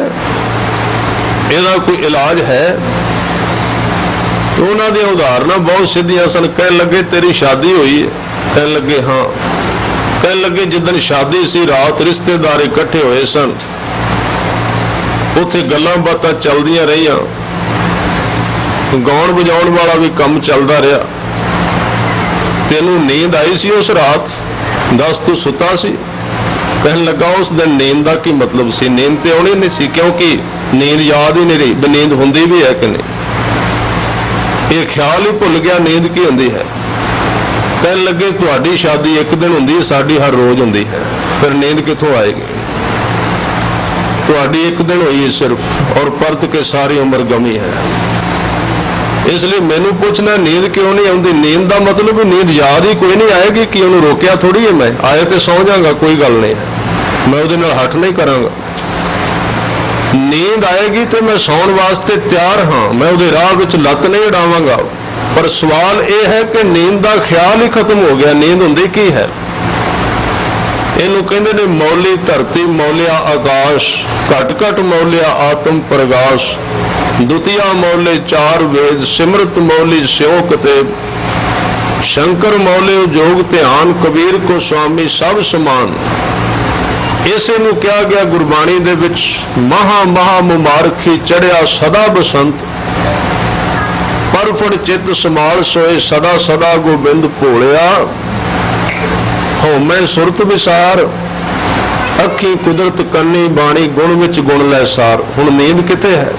ਇਹਦਾ ਕੋਈ ਇਲਾਜ ਹੈ? ਉਹਨਾਂ ਦੀਆਂ ਉਦਾਹਰਨਾਂ ਬਹੁਤ ਸਿੱਧੀਆਂ ਸਨ। ਕਹਿਣ ਲੱਗੇ ਤੇਰੀ ਸ਼ਾਦੀ ਹੋਈ ਹੈ? ਕਹਿਣ ਲੱਗੇ ਹਾਂ। ਕਹਿਣ ਲੱਗੇ ਜਿੱਦਣ ਸ਼ਾਦੀ ਸੀ ਰਾਤ ਰਿਸ਼ਤੇਦਾਰ ਇਕੱਠੇ ਹੋਏ ਸਨ, ਉੱਥੇ ਗੱਲਾਂ ਬਾਤਾਂ ਚੱਲਦੀਆਂ ਰਹੀਆਂ, ਗਾਉਣ ਵਜਾਉਣ ਵਾਲਾ ਵੀ ਕੰਮ ਚੱਲਦਾ ਰਿਹਾ। ਤੈਨੂੰ ਨੀਂਦ ਆਈ ਸੀ ਉਸ ਰਾਤ? ਦੱਸ ਤੂੰ ਸੁੱਤਾ ਸੀ? ਕਹਿਣ ਲੱਗਾ ਉਸ ਦਿਨ ਨੀਂਦ ਦਾ ਕੀ ਮਤਲਬ ਸੀ? ਨੀਂਦ ਤੇ ਆਉਣੀ ਨਹੀਂ ਸੀ, ਕਿਉਂਕਿ ਨੀਂਦ ਯਾਦ ਹੀ ਨਹੀਂ ਰਹੀ ਵੀ ਨੀਂਦ ਹੁੰਦੀ ਵੀ ਹੈ ਕਿ ਨਹੀਂ। ਇਹ ਖਿਆਲ ਹੀ ਭੁੱਲ ਗਿਆ ਨੀਂਦ ਕੀ ਹੁੰਦੀ ਹੈ। ਕਹਿਣ ਲੱਗੇ ਤੁਹਾਡੀ ਸ਼ਾਦੀ ਇੱਕ ਦਿਨ ਹੁੰਦੀ ਹੈ, ਸਾਡੀ ਹਰ ਰੋਜ਼ ਹੁੰਦੀ ਹੈ, ਫਿਰ ਨੀਂਦ ਕਿੱਥੋਂ ਆਏਗੀ? ਤੁਹਾਡੀ ਇੱਕ ਦਿਨ ਹੋਈ ਹੈ ਸਿਰਫ, ਔਰ ਪਰਤ ਕੇ ਸਾਰੀ ਉਮਰ ਗਮੀ ਹੈ। ਇਸ ਲਈ ਮੈਨੂੰ ਪੁੱਛਣਾ ਨੀਂਦ ਕਿਉਂ ਨਹੀਂ ਆਉਂਦੀ? ਨੀਂਦ ਦਾ ਮਤਲਬ ਵੀ ਨੀਂਦ ਯਾਦ ਹੀ ਕੋਈ ਨਹੀਂ ਆਏਗੀ ਕਿ ਉਹਨੂੰ ਰੋਕਿਆ ਥੋੜੀ ਹੈ। ਮੈਂ ਆਏ ਤੇ ਸੌਂ ਜਾਵਾਂਗਾ, ਕੋਈ ਗੱਲ ਨਹੀਂ ਹੈ, ਮੈਂ ਉਹਦੇ ਨਾਲ ਹੱਟ ਨਹੀਂ ਕਰਾਂਗਾ। ਨੀਂਦ ਆਏਗੀ ਤੇ ਮੈਂ ਸੌਣ ਵਾਸਤੇ ਤਿਆਰ ਹਾਂ, ਮੈਂ ਉਹਦੇ ਰਾਹ ਵਿੱਚ ਲੱਤ ਨਹੀਂ ਉਡਾਵਾਂਗਾ। ਪਰ ਸਵਾਲ ਇਹ ਹੈ ਕਿ ਨੀਂਦ ਦਾ ਖਿਆਲ ਹੀ ਖਤਮ ਹੋ ਗਿਆ। ਨੀਂਦ ਹੁੰਦੀ ਕੀ ਹੈ? ਇਹਨੂੰ ਕਹਿੰਦੇ ਨੇ ਮੌਲੀ ਧਰਤੀ ਮੌਲਿਆ ਆਕਾਸ਼, ਘਟ ਘਟ ਮੌਲਿਆ ਆਤਮ ਪ੍ਰਗਾਸ਼, ਦੁਤੀਆ ਮੌਲੇ ਚਾਰ ਵੇਦ, ਸਿਮਰਤ ਮੌਲੀ ਸਿਉ ਕਤੇਬ, ਸ਼ੰਕਰ ਮੌਲੇ ਜੋਗ ਧਿਆਨ, ਕਬੀਰ ਕੋ ਸੁਆਮੀ ਸਭ ਸਮਾਨ। ਇਸੇ ਨੂੰ ਕਿਹਾ ਗਿਆ ਗੁਰਬਾਣੀ ਦੇ ਵਿੱਚ, ਮਹਾ ਮਹਾ ਮੁਬਾਰਖੀ ਚੜਿਆ ਸਦਾ ਬਸੰਤ, ਪਰ ਫੜ ਚਿੱਤ ਸਮਾਲ ਸੋਏ ਸਦਾ ਸਦਾ ਗੋਬਿੰਦ ਭੋਲਿਆ, ਹਉਮੈ ਸੁਰਤ ਵਿਸਾਰ, ਅੱਖੀ ਕੁਦਰਤ ਕੰਨੀ ਬਾਣੀ, ਗੁਣ ਵਿੱਚ ਗੁਣ ਲੈ ਸਾਰ। ਹੁਣ ਨੀਂਦ ਕਿੱਥੇ ਹੈ?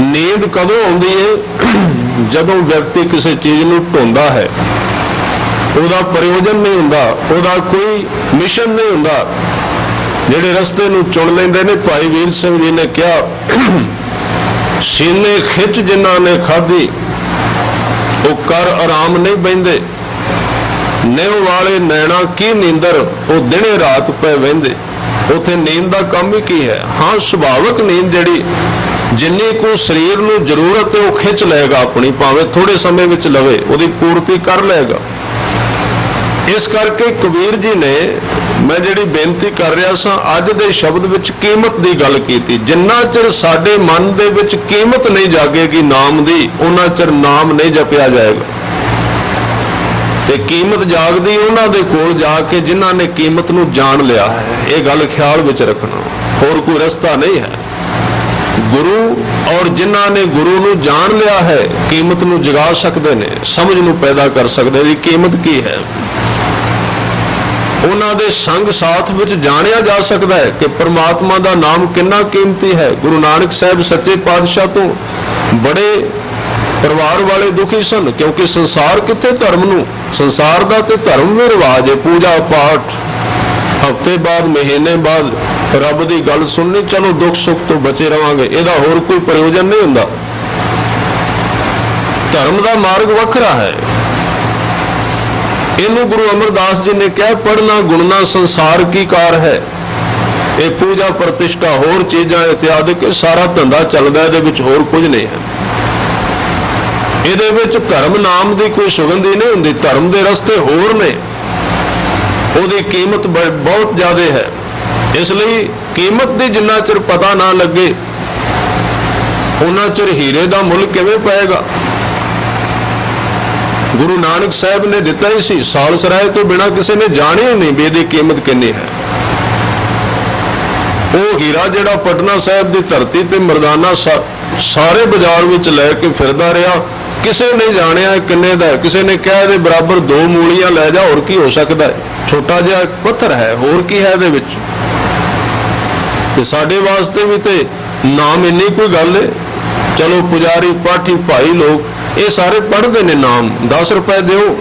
ਨੀਂਦ ਕਦੋਂ ਆਉਂਦੀ ਹੈ? ਜਦੋਂ ਵਿਅਕਤੀ ਕਿਸੇ ਚੀਜ਼ ਨੂੰ ਢੂੰਡਦਾ ਹੈ, ਉਹਦਾ ਪ੍ਰਯੋਜਨ ਨਹੀਂ ਹੁੰਦਾ, ਉਹਦਾ ਕੋਈ ਮਿਸ਼ਨ ਨਹੀਂ ਹੁੰਦਾ। ਜਿਹੜੇ ਰਸਤੇ ਨੂੰ ਚੁਣ ਲੈਂਦੇ ਨੇ, ਭਾਈ ਵੀਰ ਸਿੰਘ ਜੀ ਨੇ ਕਿਹਾ, ਸੀਨੇ ਖਿੱਚ ਜਿਨ੍ਹਾਂ ਨੇ ਖਾਧੀ ਉਹ ਕਰ ਆਰਾਮ ਨਹੀਂ ਬਹਿੰਦੇ, ਨਿਉ ਵਾਲੇ ਨੈਣਾ ਕੀ ਨੀਂਦਰ ਉਹ ਦਿਨੇ ਰਾਤ ਪੈ ਵਹਿੰਦੇ। ਉੱਥੇ ਨੀਂਦ ਦਾ ਕੰਮ ਹੀ ਕੀ ਹੈ? ਹਾਂ, ਸੁਭਾਵਿਕ ਨੀਂਦ ਜਿਹੜੀ ਜਿੰਨੀ ਕੁ ਸਰੀਰ ਨੂੰ ਜ਼ਰੂਰਤ ਹੈ ਉਹ ਖਿੱਚ ਲਏਗਾ ਆਪਣੀ, ਭਾਵੇਂ ਥੋੜੇ ਸਮੇਂ ਵਿੱਚ ਲਵੇ, ਉਹਦੀ ਪੂਰਤੀ ਕਰ ਲਏਗਾ। ਇਸ ਕਰਕੇ ਕਬੀਰ ਜੀ ਨੇ, ਮੈਂ ਜਿਹੜੀ ਬੇਨਤੀ ਕਰ ਰਿਹਾ ਸਾਂ, ਅੱਜ ਦੇ ਸ਼ਬਦ ਵਿੱਚ ਕੀਮਤ ਦੀ ਗੱਲ ਕੀਤੀ। ਜਿੰਨਾ ਚਿਰ ਸਾਡੇ ਮਨ ਦੇ ਵਿੱਚ ਕੀਮਤ ਨਹੀਂ ਜਾਗੇਗੀ ਨਾਮ ਦੀ, ਉਹਨਾਂ ਚਿਰ ਨਾਮ ਨਹੀਂ ਜਪਿਆ ਜਾਏਗਾ। ਤੇ ਕੀਮਤ ਜਾਗਦੀ ਉਹਨਾਂ ਦੇ ਕੋਲ ਜਾ ਕੇ ਜਿਨ੍ਹਾਂ ਨੇ ਕੀਮਤ ਨੂੰ ਜਾਣ ਲਿਆ ਹੈ। ਇਹ ਗੱਲ ਖਿਆਲ ਵਿੱਚ ਰੱਖਣਾ, ਹੋਰ ਕੋਈ ਰਸਤਾ ਨਹੀਂ ਹੈ। ਗੁਰੂ ਔਰ ਜਿਨ੍ਹਾਂ ਨੇ ਗੁਰੂ ਨੂੰ ਜਾਣ ਲਿਆ ਹੈ, ਕੀਮਤ ਨੂੰ ਜਗਾ ਸਕਦੇ ਨੇ, ਸਮਝ ਨੂੰ ਪੈਦਾ ਕਰ ਸਕਦੇ ਨੇ। ਕੀਮਤ ਕੀ ਹੈ? ਉਹਨਾਂ ਦੇ ਸੰਗ ਸਾਥ ਵਿੱਚ ਜਾਣਿਆ ਜਾ ਸਕਦਾ ਹੈ ਕਿ ਪ੍ਰਮਾਤਮਾ ਦਾ ਨਾਮ ਕਿੰਨਾ ਕੀਮਤੀ ਹੈ। ਗੁਰੂ ਨਾਨਕ ਸਾਹਿਬ ਸੱਚੇ ਪਾਤਸ਼ਾਹ ਤੋਂ ਬੜੇ ਪਰਿਵਾਰ ਵਾਲੇ ਦੁਖੀ ਸਨ, ਕਿਉਂਕਿ ਸੰਸਾਰ ਕਿੱਥੇ ਧਰਮ ਨੂੰ, ਸੰਸਾਰ ਦਾ ਤੇ ਧਰਮ ਵੀ ਰਿਵਾਜ ਹੈ, ਪੂਜਾ ਪਾਠ, ਹਫ਼ਤੇ ਬਾਅਦ ਮਹੀਨੇ ਬਾਅਦ ਰੱਬ ਦੀ ਗੱਲ ਸੁਣਨੀ, ਚਲੋ ਦੁੱਖ ਸੁੱਖ ਤੋਂ ਬਚੇ ਰਵਾਂਗੇ, ਇਹਦਾ ਹੋਰ ਕੋਈ ਪ੍ਰਯੋਜਨ ਨਹੀਂ ਹੁੰਦਾ। ਧਰਮ ਦਾ ਮਾਰਗ ਵੱਖਰਾ ਹੈ। ਇਹਨੂੰ ਗੁਰੂ ਅਮਰਦਾਸ ਜੀ ਨੇ ਕਿਹਾ, ਪੜ੍ਹਨਾ ਗੁਣਨਾ ਸੰਸਾਰ ਕੀ ਕਾਰ ਹੈ। ਇਹ ਪੂਜਾ ਪ੍ਰਤਿਸ਼ਠਾ ਹੋਰ ਚੀਜ਼ਾਂ ਇਤਿਆਦਿਕ, ਇਹ ਸਾਰਾ ਧੰਦਾ ਚੱਲਦਾ, ਇਹਦੇ ਵਿੱਚ ਹੋਰ ਕੁਝ ਨਹੀਂ ਹੈ। ਇਹਦੇ ਵਿੱਚ ਧਰਮ ਨਾਮ ਦੀ ਕੋਈ ਸੁਗੰਧੀ ਨਹੀਂ ਹੁੰਦੀ। ਧਰਮ ਦੇ ਰਸਤੇ ਹੋਰ ਨੇ, ਉਹਦੀ ਕੀਮਤ ਬਹੁਤ ਜ਼ਿਆਦਾ ਹੈ। ਇਸ ਲਈ ਕੀਮਤ ਦੀ ਜਿੰਨਾ ਚਿਰ ਪਤਾ ਨਾ ਲੱਗੇ, ਉਹਨਾਂ ਚਿਰ ਹੀਰੇ ਦਾ ਮੁੱਲ ਕਿਵੇਂ ਪਏਗਾ। ਗੁਰੂ ਨਾਨਕ ਸਾਹਿਬ ਨੇ ਦਿੱਤਾ ਹੀ ਸੀ, ਸਾਲਸਰਾਏ ਤੋਂ ਬਿਨਾਂ ਕਿਸੇ ਨੇ ਜਾਣਿਆ ਨਹੀਂ ਵੀ ਇਹਦੀ ਕੀਮਤ ਕਿੰਨੀ ਹੈ। ਉਹ ਹੀਰਾ ਜਿਹੜਾ ਪਟਨਾ ਸਾਹਿਬ ਦੀ ਧਰਤੀ ਤੇ ਮਰਦਾਨਾ ਸਾਰੇ ਬਾਜ਼ਾਰ ਵਿੱਚ ਲੈ ਕੇ ਫਿਰਦਾ ਰਿਹਾ, ਕਿਸੇ ਨੇ ਜਾਣਿਆ ਕਿੰਨੇ ਦਾ। ਕਿਸੇ ਨੇ ਕਿਹਾ ਇਹਦੇ ਬਰਾਬਰ 2 ਮੂਲੀਆਂ ਲੈ ਜਾ, ਹੋਰ ਕੀ ਹੋ ਸਕਦਾ ਹੈ, ਛੋਟਾ ਜਿਹਾ ਪੱਥਰ ਹੈ, ਹੋਰ ਕੀ ਹੈ ਇਹਦੇ ਵਿੱਚ। ਤੇ ਸਾਡੇ ਵਾਸਤੇ ਵੀ ਤੇ ਨਾਮ ਇੰਨੀ ਕੋਈ ਗੱਲ ਹੈ। ਚਲੋ ਪੁਜਾਰੀ ਪਾਠੀ ਭਾਈ ਲੋਕ ਇਹ ਸਾਰੇ ਪੜ੍ਹਦੇ ਨੇ ਨਾਮ, 10 ਰੁਪਏ ਦਿਓ,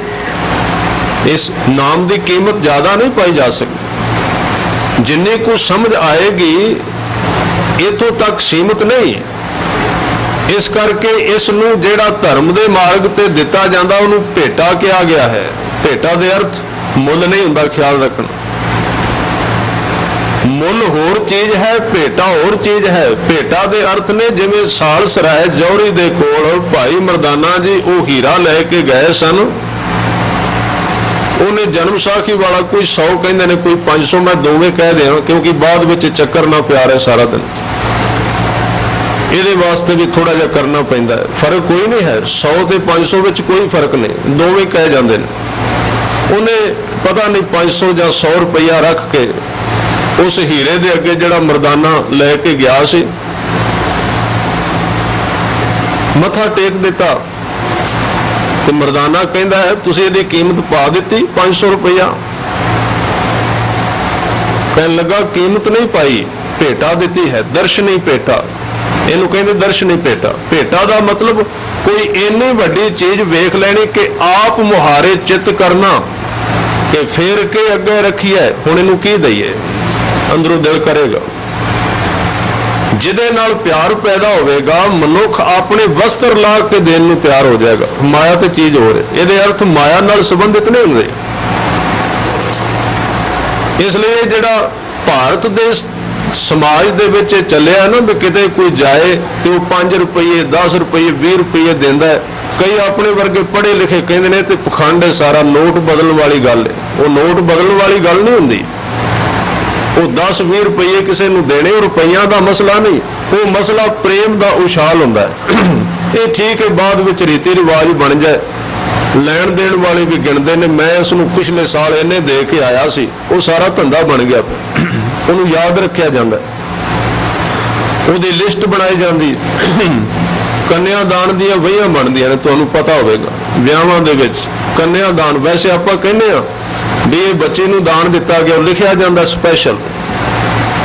ਇਸ ਨਾਮ ਦੀ ਕੀਮਤ ਜ਼ਿਆਦਾ ਨਹੀਂ ਪਾਈ ਜਾ ਸਕਦੀ। ਜਿੰਨੀ ਕੁ ਸਮਝ ਆਏਗੀ ਇੱਥੋਂ ਤੱਕ ਸੀਮਤ ਨਹੀਂ। ਇਸ ਕਰਕੇ ਇਸ ਨੂੰ ਜਿਹੜਾ ਧਰਮ ਦੇ ਮਾਰਗ ਤੇ ਦਿੱਤਾ ਜਾਂਦਾ ਉਹਨੂੰ ਭੇਟਾ ਕਿਹਾ ਗਿਆ ਹੈ। ਭੇਟਾ ਦੇ ਅਰਥ ਮੁੱਲ ਨਹੀਂ ਹੁੰਦਾ, ਖਿਆਲ ਰੱਖਣਾ। ਮੁੱਲ ਹੋਰ ਚੀਜ਼ ਹੈ, ਭੇਟਾ ਹੋਰ ਚੀਜ਼ ਹੈ। ਭੇਟਾ ਦੇ ਅਰਥ ਨੇ ਜਿਵੇਂ ਸਾਲਸਰਾਏ ਜੌਹਰੀ ਦੇ ਕੋਲ ਭਾਈ ਮਰਦਾਨਾ ਜੀ ਉਹ ਹੀਰਾ ਲੈ ਕੇ ਗਏ ਸਨ। ਉਹਨੇ ਜਨਮ ਸਾਖੀ ਵਾਲਾ ਕੋਈ 100 ਕਹਿੰਦੇ ਨੇ, ਕੋਈ 500, ਮੈਂ ਦੋਵੇਂ ਕਹਿ ਦਿਆਂ ਕਿਉਂਕਿ ਬਾਅਦ ਵਿੱਚ ਚੱਕਰ ਨਾ ਪਿਆ ਰਹੇ ਸਾਰਾ ਦਿਨ। ਇਹਦੇ ਵਾਸਤੇ ਵੀ ਥੋੜਾ ਜਿਹਾ ਕਰਨਾ ਪੈਂਦਾ ਹੈ। ਫਰਕ ਕੋਈ ਨਹੀਂ ਹੈ, 100 ਤੇ 500 ਵਿੱਚ ਕੋਈ ਫਰਕ ਨਹੀਂ, ਦੋਵੇਂ ਕਹਿ ਜਾਂਦੇ ਨੇ। ਉਹਨੇ ਪਤਾ ਨਹੀਂ 500 ਜਾਂ 100 ਰੁਪਈਆ ਰੱਖ ਕੇ ਉਸ ਹੀਰੇ ਦੇ ਅੱਗੇ ਜਿਹੜਾ ਮਰਦਾਨਾ ਲੈ ਕੇ ਗਿਆ ਸੀ, ਮੱਥਾ ਟੇਕ ਦਿੱਤਾ ਤੇ ਮਰਦਾਨਾ ਕਹਿੰਦਾ ਹੈ ਤੁਸੀਂ ਇਹਦੀ ਕੀਮਤ ਪਾ ਦਿੱਤੀ 500 ਰੁਪਈਆ। ਕਹਿਣ ਲੱਗਾ ਕੀਮਤ ਨਹੀਂ ਪਾਈ, ਭੇਟਾ ਦਿੱਤੀ ਹੈ, ਦਰਸ਼ਨੀ ਭੇਟਾ। ਇਹਨੂੰ ਕਹਿੰਦੇ ਦਰਸ਼ਨੀ ਭੇਟਾ। ਭੇਟਾ ਦਾ ਮਤਲਬ ਕੋਈ ਇੰਨੀ ਵੱਡੀ ਚੀਜ਼ ਵੇਖ ਲੈਣੀ ਕਿ ਆਪ ਮੁਹਾਰੇ ਚਿੱਤ ਕਰਨਾ ਕਿ ਫੇਰ ਕੇ ਅੱਗੇ ਰੱਖੀਏ, ਹੁਣ ਇਹਨੂੰ ਕੀ ਦਈਏ, ਅੰਦਰੋਂ ਦਿਲ ਕਰੇਗਾ। ਜਿਹਦੇ ਨਾਲ ਪਿਆਰ ਪੈਦਾ ਹੋਵੇਗਾ, ਮਨੁੱਖ ਆਪਣੇ ਵਸਤਰ ਲਾ ਕੇ ਦੇਣ ਨੂੰ ਤਿਆਰ ਹੋ ਜਾਏਗਾ। ਮਾਇਆ ਤੇ ਚੀਜ਼ ਹੋ ਰਹੀ, ਇਹਦੇ ਅਰਥ ਮਾਇਆ ਨਾਲ ਸੰਬੰਧਿਤ ਨਹੀਂ ਹੁੰਦੇ। ਇਸ ਲਈ ਜਿਹੜਾ ਭਾਰਤ ਦੇ ਸਮਾਜ ਦੇ ਵਿੱਚ ਚੱਲਿਆ ਨਾ ਵੀ ਕਿਤੇ ਕੋਈ ਜਾਏ ਤੇ ਉਹ 5 ਰੁਪਏ 10 ਰੁਪਏ 20 ਰੁਪਏ ਦਿੰਦਾ ਹੈ। ਕਈ ਆਪਣੇ ਵਰਗੇ ਪੜ੍ਹੇ ਲਿਖੇ ਕਹਿੰਦੇ ਨੇ ਤੇ ਪਖੰਡ ਹੈ ਸਾਰਾ, ਨੋਟ ਬਦਲਣ ਵਾਲੀ ਗੱਲ ਹੈ। ਉਹ ਨੋਟ ਬਦਲਣ ਵਾਲੀ ਗੱਲ ਨਹੀਂ ਹੁੰਦੀ। ਉਹ 10-20 ਰੁਪਏ ਕਿਸੇ ਨੂੰ ਦੇਣੇ, ਉਹ ਰੁਪਈਆਂ ਦਾ ਮਸਲਾ ਨਹੀਂ, ਉਹ ਮਸਲਾ ਪ੍ਰੇਮ ਦਾ ਉਛਾਲ ਹੁੰਦਾ ਹੈ। ਇਹ ਠੀਕ ਹੈ, ਬਾਅਦ ਵਿੱਚ ਰੀਤੀ ਰਿਵਾਜ ਬਣ ਜਾਏ, ਲੈਣ ਦੇਣ ਵਾਲੇ ਵੀ ਗਿਣਦੇ ਨੇ, ਮੈਂ ਇਸ ਨੂੰ ਪਿਛਲੇ ਸਾਲ ਇਹਨੇ ਦੇ ਕੇ ਆਇਆ ਸੀ, ਉਹ ਸਾਰਾ ਧੰਦਾ ਬਣ ਗਿਆ। ਉਹਨੂੰ ਯਾਦ ਰੱਖਿਆ ਜਾਂਦਾ, ਉਹਦੀ ਲਿਸਟ ਬਣਾਈ ਜਾਂਦੀ। ਕੰਨਿਆਦਾਨ ਦੀਆਂ ਵਹੀਆਂ ਬਣਦੀਆਂ ਨੇ, ਤੁਹਾਨੂੰ ਪਤਾ ਹੋਵੇਗਾ ਵਿਆਹਾਂ ਦੇ ਵਿੱਚ ਕੰਨਿਆਦਾਨ। ਵੈਸੇ ਆਪਾਂ ਕਹਿੰਦੇ ਆ ਵੀ ਇਹ ਬੱਚੇ ਨੂੰ ਦਾਨ ਦਿੱਤਾ ਗਿਆ, ਲਿਖਿਆ ਜਾਂਦਾ ਸਪੈਸ਼ਲ।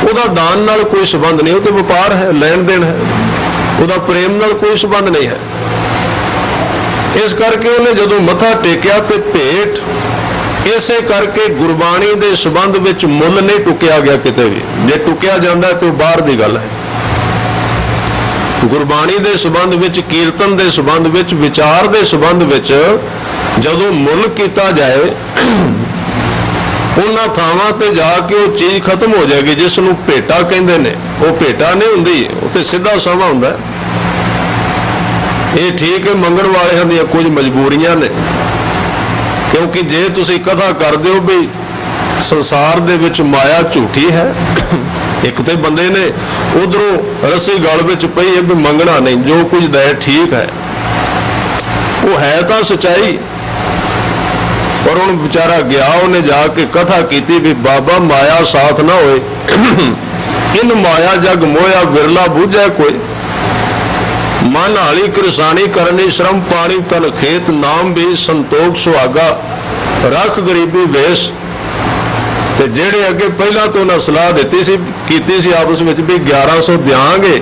ਉਹਦਾ ਦਾਨ ਨਾਲ ਕੋਈ ਸੰਬੰਧ ਨਹੀਂ, ਉਹ ਤੇ ਵਪਾਰ ਹੈ, ਲੈਣ ਦੇਣ ਹੈ, ਉਹਦਾ ਪ੍ਰੇਮ ਨਾਲ ਕੋਈ ਸੰਬੰਧ ਨਹੀਂ ਹੈ। ਇਸ ਕਰਕੇ ਉਹਨੇ ਜਦੋਂ ਮੱਥਾ ਟੇਕਿਆ ਤੇ ਭੇਟ, ਇਸੇ ਕਰਕੇ ਗੁਰਬਾਣੀ ਦੇ ਸੰਬੰਧ ਵਿੱਚ ਮੁੱਲ ਨਹੀਂ ਟੁਕਿਆ ਗਿਆ ਕਿਤੇ ਵੀ। ਜੇ ਟੁਕਿਆ ਜਾਂਦਾ ਤਾਂ ਉਹ ਬਾਹਰ ਦੀ ਗੱਲ ਹੈ। ਗੁਰਬਾਣੀ ਦੇ ਸੰਬੰਧ ਵਿੱਚ, ਕੀਰਤਨ ਦੇ ਸੰਬੰਧ ਵਿੱਚ, ਵਿਚਾਰ ਦੇ ਸੰਬੰਧ ਵਿੱਚ ਜਦੋਂ ਮੁੱਲ ਕੀਤਾ ਜਾਏ, ਉਹਨਾਂ ਥਾਵਾਂ ਤੇ ਜਾ ਕੇ ਉਹ ਚੀਜ਼ ਖਤਮ ਹੋ ਜਾਏਗੀ ਜਿਸ ਨੂੰ ਭੇਟਾ ਕਹਿੰਦੇ ਨੇ। ਉਹ ਭੇਟਾ ਨਹੀਂ ਹੁੰਦੀ, ਉਹ ਤੇ ਸਿੱਧਾ ਸਮਾਂ ਹੁੰਦਾ। ਇਹ ਠੀਕ ਹੈ, ਮੰਗਣ ਵਾਲਿਆਂ ਦੀਆਂ ਕੁਝ ਮਜਬੂਰੀਆਂ ਨੇ, ਕਿਉਂਕਿ ਜੇ ਤੁਸੀਂ ਕਥਾ ਕਰਦੇ ਹੋ ਵੀ ਸੰਸਾਰ ਦੇ ਵਿੱਚ ਮਾਇਆ ਝੂਠੀ ਹੈ, ਇੱਕ ਤੇ ਬੰਦੇ ਨੇ ਉਧਰੋਂ ਰੱਸੀ ਗਲ ਵਿੱਚ ਪਈ ਹੈ ਵੀ ਮੰਗਣਾ ਨਹੀਂ, ਜੋ ਕੁਝ ਦੇ ਠੀਕ ਹੈ, ਉਹ ਹੈ ਤਾਂ ਸਚਾਈ। ਪਰ ਹੁਣ ਵਿਚਾਰਾ ਗਿਆ, ਉਹਨੇ ਜਾ ਕੇ ਕਥਾ ਕੀਤੀ ਵੀ ਬਾਬਾ ਮਾਇਆ ਸਾਥ ਨਾ ਹੋਏ, ਇਨ ਮਾਇਆ ਜਗ ਮੋਇਆ ਵਿਰਲਾ ਬੂਝੈ ਕੋਈ। ਮਨ ਹਾਲੀ ਕਿਰਸਾਨੀ ਕਰਨੀ ਸ਼ਰਮ ਪਾਣੀ ਤਨ ਖੇਤ, ਨਾਮ ਵੀ ਸੰਤੋਖ ਸੁਹਾਗਾ ਰੱਖ ਗਰੀਬੀ ਵੇਸ। ਤੇ ਜਿਹੜੇ ਅੱਗੇ ਪਹਿਲਾਂ ਤੋਂ ਉਹਨਾਂ ਸਲਾਹ ਦਿੱਤੀ ਸੀ, ਕੀਤੀ ਸੀ ਆਪਸ ਵਿੱਚ ਵੀ 1100 ਦਿਆਂਗੇ,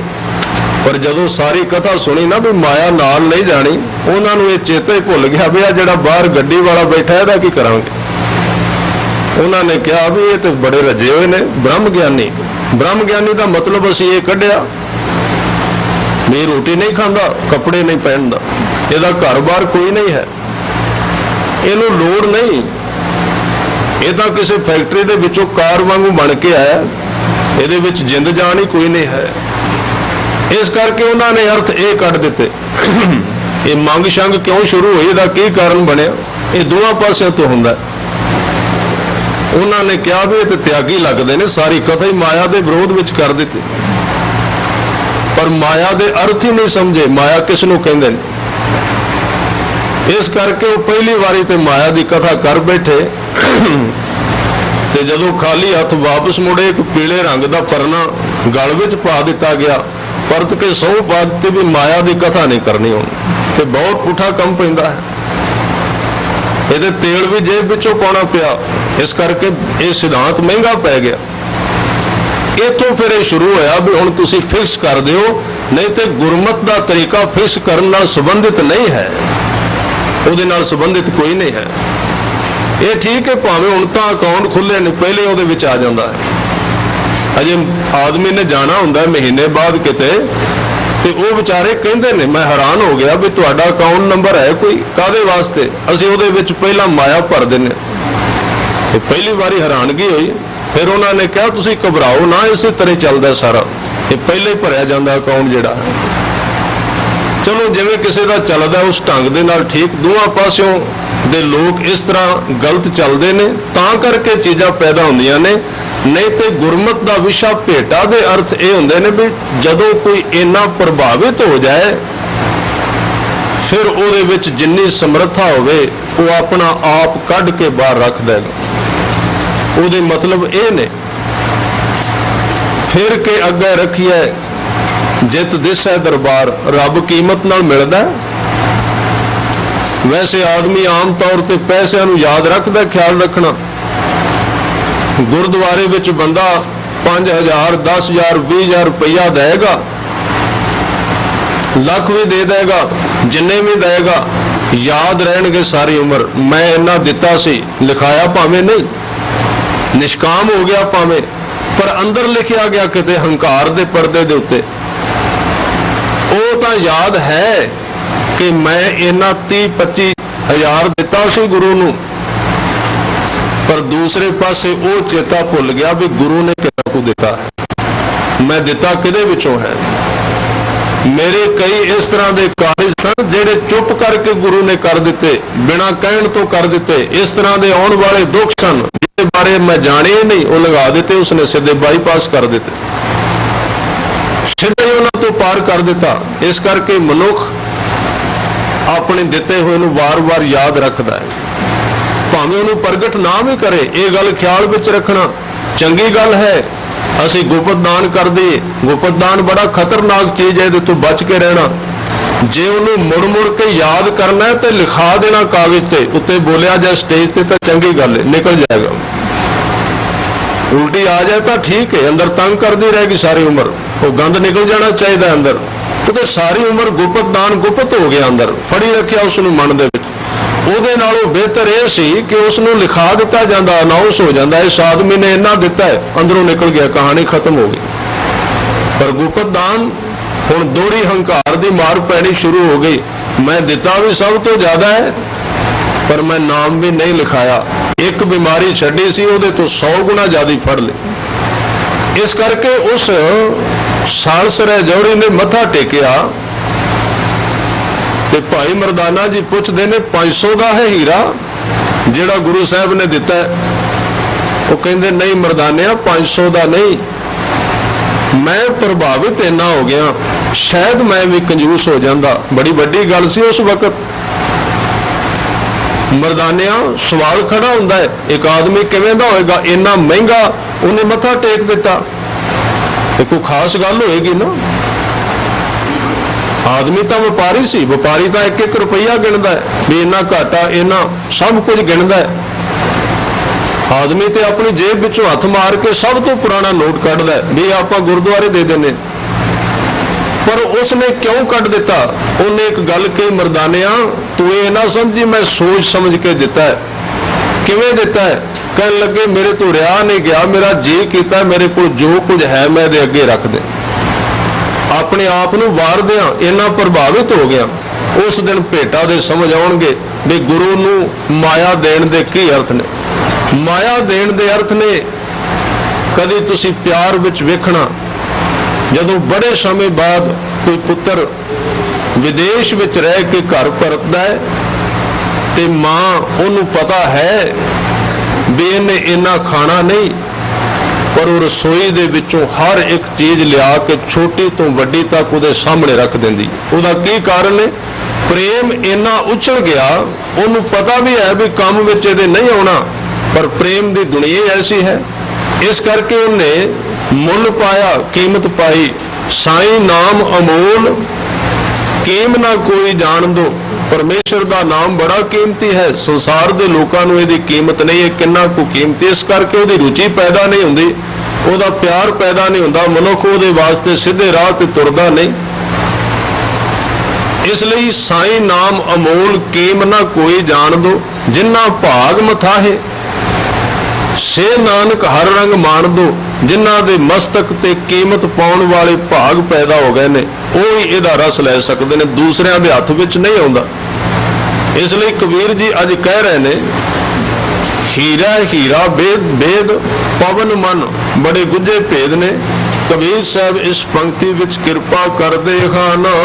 ਪਰ ਜਦੋਂ ਸਾਰੀ ਕਥਾ ਸੁਣੀ ਨਾ ਵੀ ਮਾਇਆ ਨਾਲ ਨਹੀਂ ਜਾਣੀ, ਉਹਨਾਂ ਨੂੰ ਇਹ ਚੇਤਾ ਹੀ ਭੁੱਲ ਗਿਆ ਵੀ ਆ ਜਿਹੜਾ ਬਾਹਰ ਗੱਡੀ ਵਾਲਾ ਬੈਠਾ ਇਹਦਾ ਕੀ ਕਰਾਂਗੇ। ਉਹਨਾਂ ਨੇ ਕਿਹਾ ਵੀ ਇਹ ਤੇ ਬੜੇ ਰੱਜੇ ਹੋਏ ਨੇ, ਬ੍ਰਹਮ ਗਿਆਨੀ। ਬ੍ਰਹਮ ਗਿਆਨੀ ਦਾ ਮਤਲਬ ਅਸੀਂ ਇਹ ਕੱਢਿਆ ਵੀ ਰੋਟੀ ਨਹੀਂ ਖਾਂਦਾ, ਕੱਪੜੇ ਨਹੀਂ ਪਹਿਨਦਾ, ਇਹਦਾ ਘਰ-ਬਾਰ ਕੋਈ ਨਹੀਂ ਹੈ, ਇਹਨੂੰ ਲੋੜ ਨਹੀਂ, ਇਹ ਤਾਂ ਕਿਸੇ ਫੈਕਟਰੀ ਦੇ ਵਿੱਚੋਂ ਕਾਰ ਵਾਂਗੂ ਬਣ ਕੇ ਆਇਆ, ਇਹਦੇ ਵਿੱਚ ਜਿੰਦ ਜਾਨ ਹੀ ਕੋਈ ਨਹੀਂ ਹੈ। ਇਸ ਕਰਕੇ ਉਹਨਾਂ ਨੇ ਅਰਥ ਇਹ ਕੱਢ ਦਿੱਤੇ। ਇਹ ਮੰਗ ਸ਼ੰਗ ਕਿਉਂ ਸ਼ੁਰੂ ਹੋਈ, ਇਹਦਾ ਕੀ ਕਾਰਨ ਬਣਿਆ, ਇਹ ਦੋਹਾਂ ਪਾਸਿਆਂ ਤੋਂ ਹੁੰਦਾ। ਉਹਨਾਂ ਨੇ ਕਿਹਾ ਵੀ ਇਹ ਤੇ ਤਿਆਗੀ ਲੱਗਦੇ ਨੇ, ਸਾਰੀ ਕਥਾ ਹੀ ਮਾਇਆ ਦੇ ਵਿਰੋਧ ਵਿੱਚ ਕਰ ਦਿੱਤੀ। ਪਰ ਮਾਇਆ ਦੇ ਅਰਥ ਹੀ ਨਹੀਂ ਸਮਝੇ, ਮਾਇਆ ਕਿਸ ਨੂੰ ਕਹਿੰਦੇ ਨੇ। ਇਸ ਕਰਕੇ ਉਹ ਪਹਿਲੀ ਵਾਰੀ ਤੇ ਮਾਇਆ ਦੀ ਕਥਾ ਕਰ ਬੈਠੇ ਤੇ ਜਦੋਂ ਖਾਲੀ ਹੱਥ ਵਾਪਸ ਮੁੜੇ, ਇੱਕ ਪੀਲੇ ਰੰਗ ਦਾ ਪਰਨਾ ਗਲ ਵਿੱਚ ਪਾ ਦਿੱਤਾ ਗਿਆ, ਪਰਤ ਕੇ ਸਹੁੰ ਪਾ ਦਿੱਤੀ ਵੀ ਮਾਇਆ ਦੀ ਕਥਾ ਨਹੀਂ ਕਰਨੀ ਹੁਣ। ਤੇ ਬਹੁਤ ਪੁੱਠਾ ਕੰਮ ਪੈਂਦਾ ਹੈ, ਇਹਦੇ ਤੇਲ ਵੀ ਜੇਬ ਵਿੱਚੋਂ ਪਾਉਣਾ ਪਿਆ। ਇਸ ਕਰਕੇ ਇਹ ਸਿਧਾਂਤ ਮਹਿੰਗਾ ਪੈ ਗਿਆ। ਇੱਥੋਂ ਫਿਰ ਇਹ ਸ਼ੁਰੂ ਹੋਇਆ ਵੀ ਹੁਣ ਤੁਸੀਂ ਫਿਕਸ ਕਰ ਦਿਓ, ਨਹੀਂ ਤੇ ਗੁਰਮਤ ਦਾ ਤਰੀਕਾ ਫਿਕਸ ਕਰਨ ਨਾਲ ਸੰਬੰਧਿਤ ਨਹੀਂ ਹੈ, ਉਹਦੇ ਨਾਲ ਸੰਬੰਧਿਤ ਕੋਈ ਨਹੀਂ ਹੈ। ਇਹ ਠੀਕ ਹੈ, ਭਾਵੇਂ ਹੁਣ ਤਾਂ ਅਕਾਊਂਟ ਖੁੱਲੇ ਨੇ, ਪਹਿਲੇ ਉਹਦੇ ਵਿੱਚ ਆ ਜਾਂਦਾ ਹੈ। ਅਜੇ ਆਦਮੀ ਨੇ ਜਾਣਾ ਹੁੰਦਾ ਮਹੀਨੇ ਬਾਅਦ ਕਿਤੇ, ਤੇ ਉਹ ਵਿਚਾਰੇ ਕਹਿੰਦੇ ਨੇ, ਮੈਂ ਹੈਰਾਨ ਹੋ ਗਿਆ ਵੀ ਤੁਹਾਡਾ ਅਕਾਊਂਟ ਨੰਬਰ ਹੈ ਕੋਈ, ਕਾਹਦੇ ਵਾਸਤੇ? ਅਸੀਂ ਉਹਦੇ ਵਿੱਚ ਪਹਿਲਾਂ ਮਾਇਆ ਭਰ ਦਿੰਦੇ। ਇਹ ਪਹਿਲੀ ਵਾਰੀ ਹੈਰਾਨਗੀ ਹੋਈ। ਫਿਰ ਉਹਨਾਂ ਨੇ ਕਿਹਾ ਤੁਸੀਂ ਘਬਰਾਓ ਨਾ, ਇਸੇ ਤਰ੍ਹਾਂ ਚੱਲਦਾ ਸਾਰਾ, ਇਹ ਪਹਿਲੇ ਹੀ ਭਰਿਆ ਜਾਂਦਾ ਅਕਾਊਂਟ ਜਿਹੜਾ। ਚਲੋ ਜਿਵੇਂ ਕਿਸੇ ਦਾ ਚੱਲਦਾ ਉਸ ਢੰਗ ਦੇ ਨਾਲ ਠੀਕ। ਦੋਹਾਂ ਪਾਸਿਓਂ ਦੇ ਲੋਕ ਇਸ ਤਰ੍ਹਾਂ ਗਲਤ ਚੱਲਦੇ ਨੇ, ਤਾਂ ਕਰਕੇ ਚੀਜ਼ਾਂ ਪੈਦਾ ਹੁੰਦੀਆਂ ਨੇ। नहीं तो गुरमत का विशा भेटा के अर्थ ये होंगे ने भी जदों कोई इन्ना प्रभावित हो जाए फिर ਉਹਦੇ ਵਿੱਚ जिन्नी समर्था होवे वो अपना आप कढ़ के बाहर रख देगा। ਉਹਦੇ मतलब ये ने फिर के अगे रखिए जित दिसै दरबार रब कीमत नाल मिलदा। वैसे आदमी आम तौर पर पैसों नूं याद रखदा, ख्याल रखना। गुरुद्वारे विच बंदा 5,000 10,000 20,000 रुपया देगा, ਲੱਖ भी दे देगा, जिन्ने भी देगा याद रहणगे सारी उम्र। मैं इन्ना दिता सी, लिखाया भावें नहीं, निष्काम हो गया भावें, पर अंदर लिखिया गया किते हंकार दे पर्दे दे उत्ते। वो तो याद है कि मैं इन्ना 30-25 हज़ार दिता सी गुरु नूं, पर दूसरे पासे वो चेता भुल गया भी गुरु ने कितना को दिता है, मैं दिता किदे विचों है। मेरे कई इस तरह के कार्य सन जेड़े चुप करके गुरु ने कर दिते, बिना कहण तो कर दिते। इस तरह के आने वाले दुख सन जिसके बारे मैं जाने ही नहीं, वो लगा देते, उसने सीधे बाईपास कर दिते, सीधे उन्होंने तो पार कर दिता। इस करके मनुख अपने दिते हुए नूं वार-वार याद रखता है, भावें उन्होंने प्रगट ना भी करे। ये गल ख्याल विच रखना चंगी गल है। असी गुपत दान कर दईए, गुपत दान बड़ा खतरनाक चीज है, तो बच के रहना। जे उन्होंने मुड़ मुड़ के याद करना है तो लिखा देना कागज ते, उत्ते बोलिया जाए स्टेज ते, तो चंगी गल है, निकल जाएगा। उल्टी आ जाए तो ठीक है, अंदर तंग करती रहेगी सारी उम्र, वो गंद निकल जाना चाहिए अंदर। तो सारी उम्र गुपत दान गुपत हो गया, अंदर फड़ी रखिया उस मन दे विच। ਉਹਦੇ ਨਾਲੋਂ ਬਿਹਤਰ ਇਹ ਸੀ कि उसनों लिखा दिता जाता, अनाउंस हो जाता, इस आदमी ने इन्ना दिता है, अंदरों निकल गया, कहानी खत्म हो गई। पर गुपत दान हुण दोहरी हंकार की मार पैनी शुरू हो गई। मैं दिता भी सब तो ज्यादा है, पर मैं नाम भी नहीं लिखाया। एक बीमारी छड्डी सी, ਉਹਦੇ तो 100 गुना ज्यादा फड़ ली। इस करके उस सालसरे जौहरी ने मत्था टेकिया ते भाई मरदाना जी पुछदे ने 500 का है हीरा जिहड़ा गुरु साहब ने दिता है। वो कहंदे नहीं मरदानिया 500 का नहीं, मैं प्रभावित इन्ना हो गया, शायद मैं भी कंजूस हो जाता। बड़ी वड्डी गल सी उस वक्त। मरदानिया सवाल खड़ा हुंदा है, एक आदमी किवें दा होएगा, इन्ना महंगा उन्हें मत्था टेक दिता, कोई खास गल होएगी ना। आदमी तो व्यापारी सी, व्यापारी तो 1-1 रुपया गिनता है भी इन्ना घाटा, इन्ना सब कुछ गिनता है। आदमी तो अपनी जेब विचों हथ मार के सब तो पुराना नोट कढ़दा है भी आप गुरुद्वारे दे देने। पर उसने क्यों कढ़ दिता? उन्हें एक गल कही, मरदानिया तू ये ना समझी मैं सोच समझ के दिता है। किवें दिता है? कहने लगे मेरे तो रिहा नहीं गया, मेरा जी कीता मेरे को जो कुछ है मैं दे अगे रख दे, अपने आप नूं वार दियां, इन्ना प्रभावित हो गया। उस दिन भेटा दे समझ आउणगे भी गुरु नूं माया देण दे की अर्थ ने। माया देण दे अर्थ ने कदी तुसीं प्यार विच वेखना, जदों बड़े समय बाद कोई पुत्र विदेश विच रह के घर परतदा है ते मां उहनूं पता है भी इहने इन्ना खाना नहीं, पर वो रसोई दे विचों हर एक चीज लिया के छोटी तो वड्डी तक उहदे सामने रख देंदी। उहदा की कारण है? प्रेम इन्ना उछल गया, उन्होंने पता भी है भी काम विच इहदे नहीं आउणा, पर प्रेम की दुनिया ऐसी है। इस करके उन्हें मुल पाया, कीमत पाई। साईं नाम अमोल कीम ना कोई जान दो। परमेश्वर का नाम बड़ा कीमती है, संसार के लोगों को इसकी कीमत नहीं है, किन्ना को कीमती। इस करके उसकी रुचि पैदा नहीं होंदी, उसका प्यार पैदा नहीं होंदा, मनुख उसदे वास्ते सीधे राह ते तुरदा नहीं। इसलिए साईं नाम अमोल कीम ना कोई जान दो, जिन्ना भाग मथाहे से नानक हर रंग मान दो। जिन्हां दे मस्तक ते कीमत पाउण वाले भाग पैदा हो गए ने, वो ही इहदा रस लै सकते हैं, दूसरियां दे हत्थ विच नहीं आउंदा। इसलिए कबीर जी अज कह रहे ने, हीरा हीरा बेद बेद पवन मन, बड़े गुझे भेद ने। कबीर साहब इस पंक्ति विच कृपा कर दे खाना,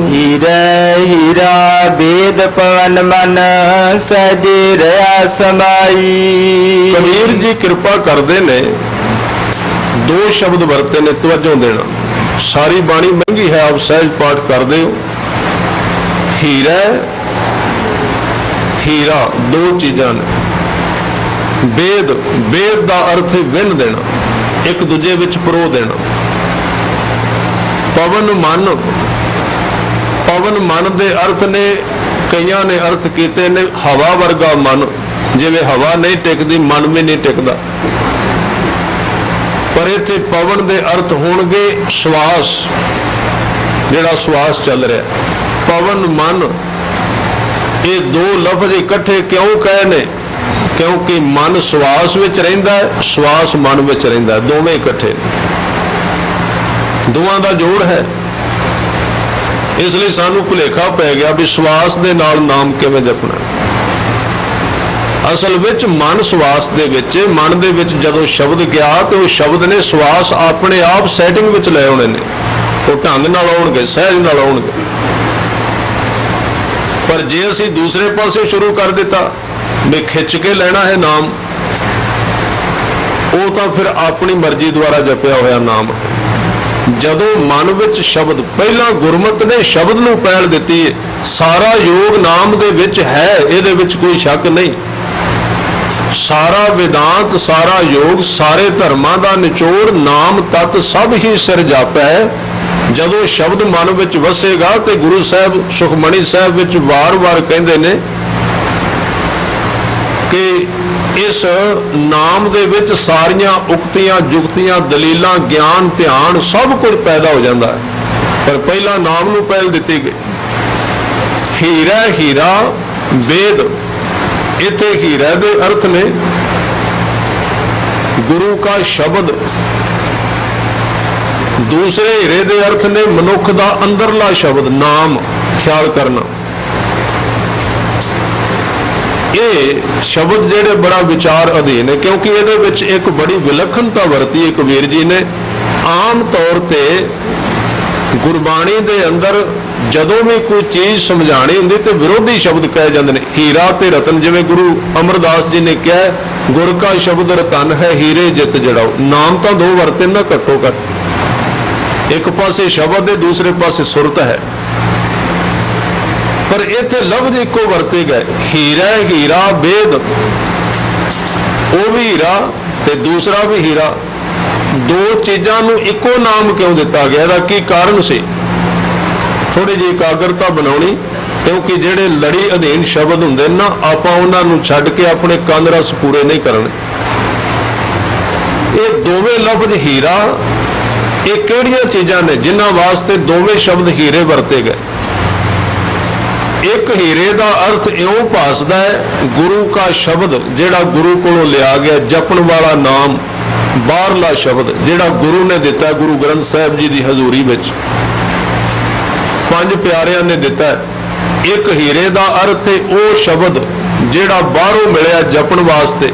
हीरा हीरा बेद पवन मन सजे रहा समाई। कबीर जी कृपा करते ने दो शब्द वरते ने तवज्जो देना। सारी बाणी महंगी है, आप सहज पाठ करते हो। हीरा हीरा दो चीज़ां ने। वेद वेद का अर्थ है विन देना, एक दूजे विच परो देना। पवन मन पवन मन के अर्थ ने कईयां ने अर्थ किए ने हवा वर्गा मन, जिवें हवा नहीं टिकती मन भी नहीं टिकता। पर इत्थे पवन के अर्थ होणगे श्वास, जिहड़ा श्वास चल रहा। पवन मन ये दो लफ्ज इकट्ठे क्यों कहे ने? क्योंकि मन श्वास विच रहिंदा है, श्वास मन विच रहिंदा है, दोवें इकट्ठे, दोवां दा जोड़ है। इसलिए सानू भुलेखा पै गया भी श्वास दे नाल नाम किवें जपना। असल विच मन श्वास दे विच, मन दे विच जदों शब्द गया तो वो शब्द ने श्वास अपने आप सैटिंग विच ले आउणे ने, वो ढंग नाल आउणगे, सहज नाल आउणगे। पर जे असीं दूसरे पासे शुरू कर दिता भी खिंच के लेना है नाम, वो तो फिर अपनी मर्जी द्वारा जपिया होया नाम। जदों मन विच शब्द, पहला गुरमत ने शब्द नूं पहल दिती है। सारा योग नाम दे विच है, इहदे विच कोई शक नहीं। सारा वेदांत, सारा योग, सारे धर्मां दा निचोड़ नाम तत्त सब ही सिर जापै है। जदों शब्द मन विच वसेगा तो गुरु साहब सुखमणी साहब विच वार-वार कहंदे ने कि इस नाम दे विच सारियां उक्तियां, जुगतियां, दलीलां, ज्ञान, ध्यान सब कुछ पैदा हो जाता है। पर पहला नाम नूं पहल दिती गई। हीरा हीरा वेद, इत्थे हीरा दे अर्थ ने गुरु का शब्द, दूसरे हीरे दे अर्थ ने मनुख दा अंदरला शब्द नाम, ख्याल करना। ये शब्द जेड़े बड़ा विचार अधीन है, क्योंकि ये विच एक बड़ी विलखणता वरती है कबीर जी ने। आम तौर पर गुरबाणी दे अंदर जदों भी कोई चीज़ समझानी होंदी तो विरोधी शब्द कहे जाते हैं। हीरा ते रतन, जिवें गुरु अमरदास जी ने कहा, गुर का शब्द रतन है, हीरे जित जड़ाओ। नाम तो दो वरते ना घट्टो घट, एक पासे शब्द है, दूसरे पासे सुरत है। पर इत्थे लफ्ज इको वरते गए। हीरा हीरा वेद, वो भी हीरा ते दूसरा भी हीरा, दो चीज़ों नूं इको नाम क्यों दिता गया? इसदा की कारण से थोड़ी जी एकाग्रता बनाउणी, क्योंकि जेड़े लड़ी अधीन शब्द हुंदे ना, आपां उन्हां नूं छड्ड के अपने कंन रस पूरे नहीं करने। ये दोवें लफ्ज हीरा, ये किहड़ियां चीज़ां ने जिन्हां वास्ते दोवें शब्द हीरे वरते गए? एक हीरे का अर्थ इउं भासदा है गुरु का शब्द, जिहड़ा गुरु कोलों लिया गया, जपण वाला नाम, बाहरला शब्द जिहड़ा गुरु ने दिता, गुरु ग्रंथ साहिब जी की हजूरी विच पंज प्यारियां ने दिता है। एक हीरे का अर्थ है वो शब्द जिहड़ा बाहरों मिलिया जपण वास्ते।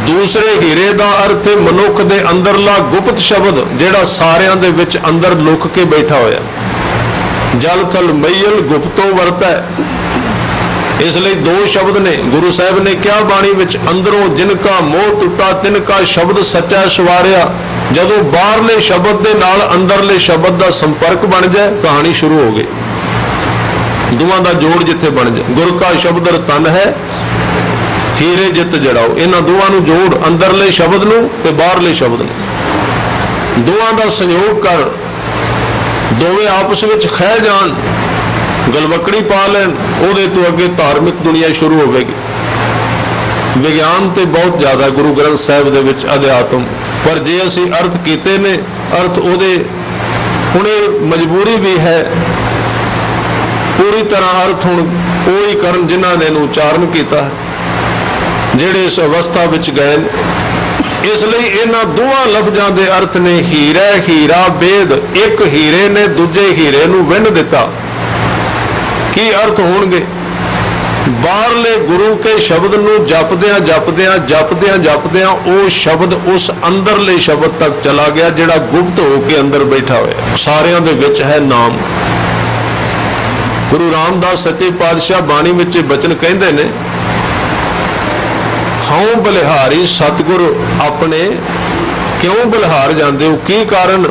दूसरे हीरे का अर्थ है मनुख दे अंदरला गुप्त शब्द, जिहड़ा सारियां दे विच अंदर लुक के बैठा होया। जल थल मैयल गुप्तों वरता है। इसलिए दो शब्द ने गुरु साहब ने क्या बाणी विच, अंदरों जिनका मोह टुटा तिनका शब्द सच्चा सवारिया। जदों बाहरले शब्द दे नाल अंदरले शब्द का संपर्क बन जाए, कहानी शुरू हो गई। दोवां दा जोड़ जिथे बन जाए। गुर का शब्द रतन है, हीरे जित जड़ाओ। इन्हां दोवां नूं जोड़, अंदरले शब्द नूं ते बाहरले शब्द नूं, दोवां दा संयोग कर, दोवें आपस में खह जान, गलवकड़ी पा लैन, उहदे तो अगे धार्मिक दुनिया शुरू होगी। विज्ञान तो बहुत ज़्यादा गुरु ग्रंथ साहिब दे विच अध्यात्म, पर जे असी अर्थ कीते ने, अर्थ उहदे हुणे मजबूरी भी है, पूरी तरह अर्थ हुण कोई करन जिन्हां ने उच्चारण किया है, जिहड़े इस अवस्था विच गए। इसलिए इन्हां दोवां लफ्जां दे अर्थ ने हीरा हीरा वेद। एक हीरे ने दूजे हीरे नूं विंन दिता। की अर्थ होणगे? बाहरले गुरु के शब्द नूं जपदियां जपदियां जपदियां जपदियां वो शब्द उस अंदरले शब्द तक चला गया, जिहड़ा गुप्त होके अंदर बैठा होया। सारियां दे विच है नाम। गुरु रामदास सच्चे पातशाह बाणी विच बचन कहंदे ने, ਥਾਉ ਬਲਿਹਾਰੀ ਸਤਿਗੁਰ ਆਪਣੇ ਕਿਉਂ ਬਲਿਹਾਰ ਜਾਂਦੇ ਹੋ? ਕੀ ਕਾਰਨ?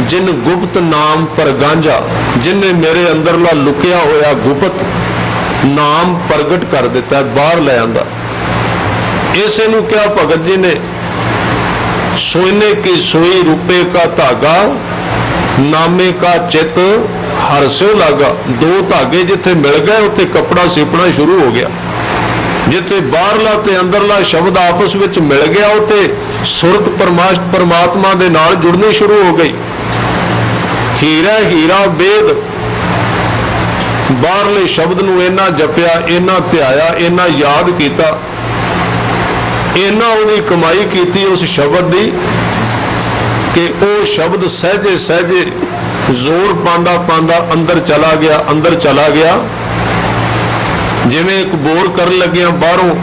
ਜਿਨ ਗੁਪਤ ਨਾਮ ਪਰ ਗਾਂਝਾ, ਜਿਨੇ ਮੇਰੇ ਅੰਦਰਲਾ ਲੁਕਿਆ ਹੋਇਆ ਗੁਪਤ ਨਾਮ ਪ੍ਰਗਟ ਕਰ ਦਿੱਤਾ, ਬਾਹਰ ਲੈ ਆਂਦਾ। ਇਸੇ ਨੂੰ ਕਿਹਾ ਭਗਤ ਜੀ ਨੇ, ਸੋਨੇ ਕੀ ਸੋਈ ਰੁਪਏ का धागा, ਨਾਮੇ का चित हर स्यो लागा। दो धागे जिथे मिल गए उत्थे कपड़ा सिपना शुरू हो गया। जिथे बाहरला ते अंदरला शब्द आपस विच मिल गया उत्थे सुरत परमात्मा दे नाल जुड़नी शुरू हो गई। हीरा हीरा वेद, बाहरले शब्द नूं इन्ना जपिया, इन्ना ध्याया, इन्ना याद किया, इन्ना उहदी कमाई की उस शब्द दी कि वह शब्द सहजे सहजे जोर पांदा पांदा अंदर चला गया, अंदर चला गया। जिवें एक बोर कर लगे बाहरों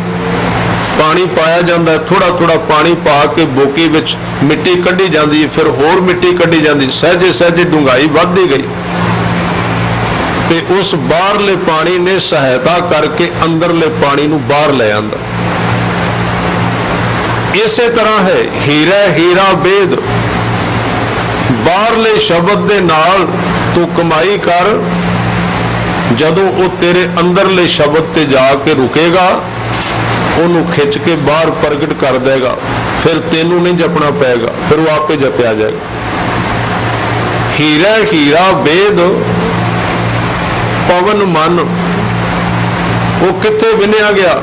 पानी पाया जाता है, थोड़ा थोड़ा पानी पा के बोकी विच मिट्टी कढ़ी जाती है, फिर होर मिट्टी कढ़ी जाती, सहजे सहजे डूंघाई वधदी गई ते उस बाहरले पानी ने सहायता करके अंदरले पानी नूं बाहर ले आंदा। इसे तरह है हीरा हीरा वेद, बाहरले शब्द दे नाल तू कमाई कर, जदों वो तेरे अंदरले शब्द ते जाके रुकेगा उन्होंने खिंच के बाहर प्रगट कर देगा, फिर तेनू नहीं जपना पेगा, फिर वो आपे जपया जाएगा। हीरा हीरा वेद पवन मन, वो किथे विनिया गया?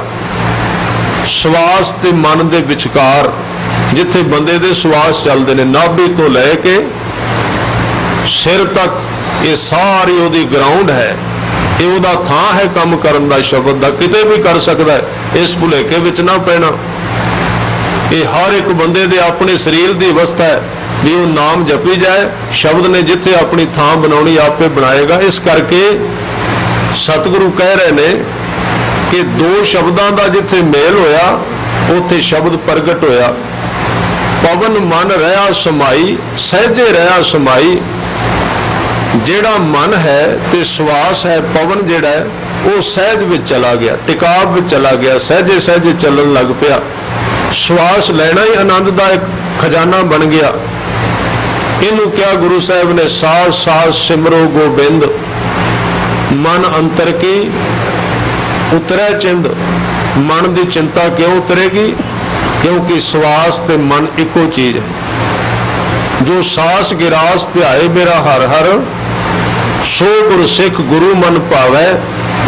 श्वास ते मन दे विचकार, जिथे बंदे दे श्वास चलते हैं, नाभि तो लैके सिर तक, ये सारी उहदी ग्राउंड है, ये उहदा थां है काम करन दा, शब्द दा किते भी कर सकता है। इस भुलेखे विच ना पैना। ये हर एक बंदे दे अपने शरीर की अवस्था है भी वो नाम जपी जाए, शब्द ने जिथे अपनी थां बनानी आपे बनाएगा। इस करके सतगुरु कह रहे ने कि दो शब्दों का जिथे मेल होया उथे शब्द प्रगट होया। पवन मन रहा समाई, सहजे रहा समाई। जेड़ा मन है ते श्वास है, पवन जेड़ा है वो सहज में चला गया, टिकाव में चला गया, सहजे सहजे चलन लग पिया। श्वास लेना ही आनंद का एक खजाना बन गया। इनू क्या गुरु साहब ने साज साज सिमरो गोबिंद, मन अंतर की उतरे चिंद। मन की चिंता क्यों उतरेगी? क्योंकि श्वास ते मन इको चीज है। जो सास गिरास ध्याए मेरा हर हर, सो गुर सिख गुरु मन पावै।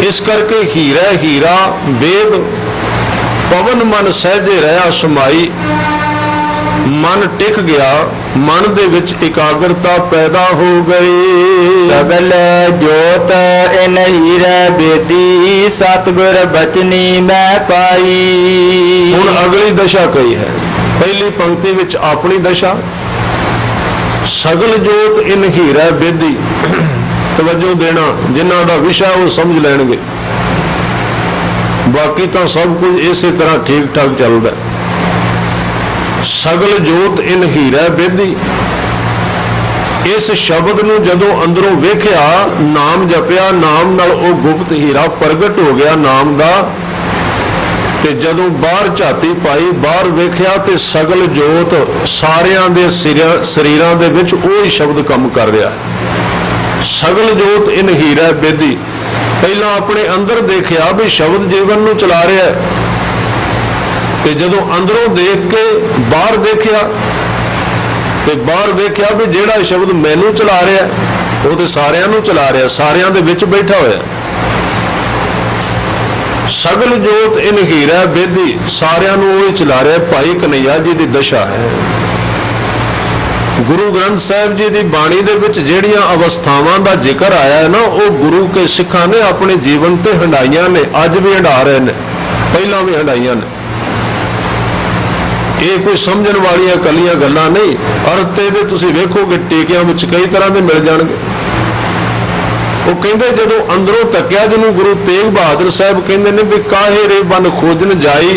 इस करके हीरा हीरा वेद, पवन मन सहजे रहा समाई। मन टिक गया, मन दे विच एकाग्रता पैदा हो गई। सगल जोत इन हीरा बेदी, सतगुर बचनी मैं पाई। हुण अगली दशा कही है। पहली पंक्ति विच अपनी दशा, सगल जोत इन हीरा बेदी। तवज्जो देना, जिन्हां दा विषय वो समझ लैणगे, बाकी तो सब कुछ इसी तरह ठीक ठाक चलता है। सगल जोत इन हीरा बेदी। इस शब्द नूं जदों अंदरों वेखिया, नाम जपिया, नाम नाल वो गुप्त हीरा प्रगट हो गया नाम दा। ते जदों बाहर झाती पाई, बाहर वेखिया ते सगल जोत सारियां दे शरीरां दे विच ओही शब्द काम कर रहा है। सगल जोत इन हीरा बेदी। पहला अपने अंदर देखिया भी शब्द जीवन नूं चला रहा है, ते जदों अंदरों देख के बाहर देखिया ते बाहर देखिया भी जेड़ा शब्द मैनू चला रहा है वो तो सारियां नूं चला रहा, सारियां दे विच बैठा होया। सगल जोत इन हीरा बेदी, सारियां नूं वही चला रहा। भाई कन्हैया जी की दशा है। गुरु ग्रंथ साहिब जी की बाणी दे विच जिहड़ियां अवस्थावां दा जिक्र आया है ना, वो गुरु के सिखां ने अपने जीवन ते हंडाइयां ने, अज भी हंडा रहे ने, पहलां भी हंडाइयां ने। ये कोई समझण वालियां कलियां गल्लां नहीं। अर्थ इहदे तुसीं वेखोगे टीकियां विच कई तरह के मिल जाणगे। वो कहंदे जदों अंदरों तकिया, जिन्होंने गुरु तेग बहादुर साहब कहंदे ने भी काहे रे बन खोजन जाई,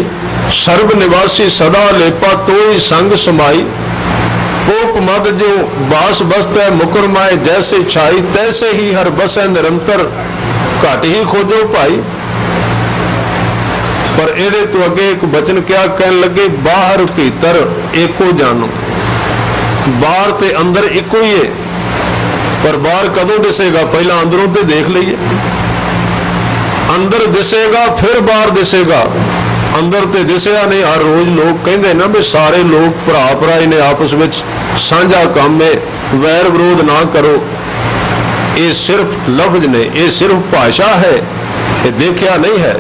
सर्व निवासी सदा लेपा तो ही संग समाई। पोप मद जो बास बसता मुकर माए, जैसे छाई तैसे ही हर बसै निरंतर, घट ही खोजो भाई। पर ਇਹਦੇ ਤੋਂ ਅੱਗੇ ਇੱਕ ਬਚਨ ਕਿਹਾ, ਕਹਿਣ ਲੱਗੇ ਬਾਹਰ ਭੀਤਰ ਏਕੋ ਜਾਨੋ। ਬਾਹਰ ਤੇ ਅੰਦਰ ਇੱਕੋ ਹੀ ਹੈ, ਪਰ ਬਾਹਰ ਕਦੋਂ ਦਿਸੇਗਾ? ਪਹਿਲਾਂ ਅੰਦਰੋਂ ਤੇ ਦੇਖ ਲਈਏ। ਅੰਦਰ ਦਿਸੇਗਾ ਫਿਰ ਬਾਹਰ ਦਿਸੇਗਾ। ਅੰਦਰ ਤੇ ਦਿਸਿਆ ਨਹੀਂ। ਹਰ ਰੋਜ਼ ਲੋਕ ਕਹਿੰਦੇ ਨਾ ਵੀ ਸਾਰੇ ਲੋਕ ਭਰਾ ਭਰਾ ਹੀ ਨੇ, ਆਪਸ ਵਿੱਚ ਸਾਂਝਾ ਕੰਮ ਹੈ, ਵੈਰ ਵਿਰੋਧ ਨਾ ਕਰੋ। ਇਹ ਸਿਰਫ ਲਫ਼ਜ਼ ਨੇ, ਇਹ ਸਿਰਫ ਭਾਸ਼ਾ ਹੈ, ਇਹ ਦੇਖਿਆ ਨਹੀਂ ਹੈ।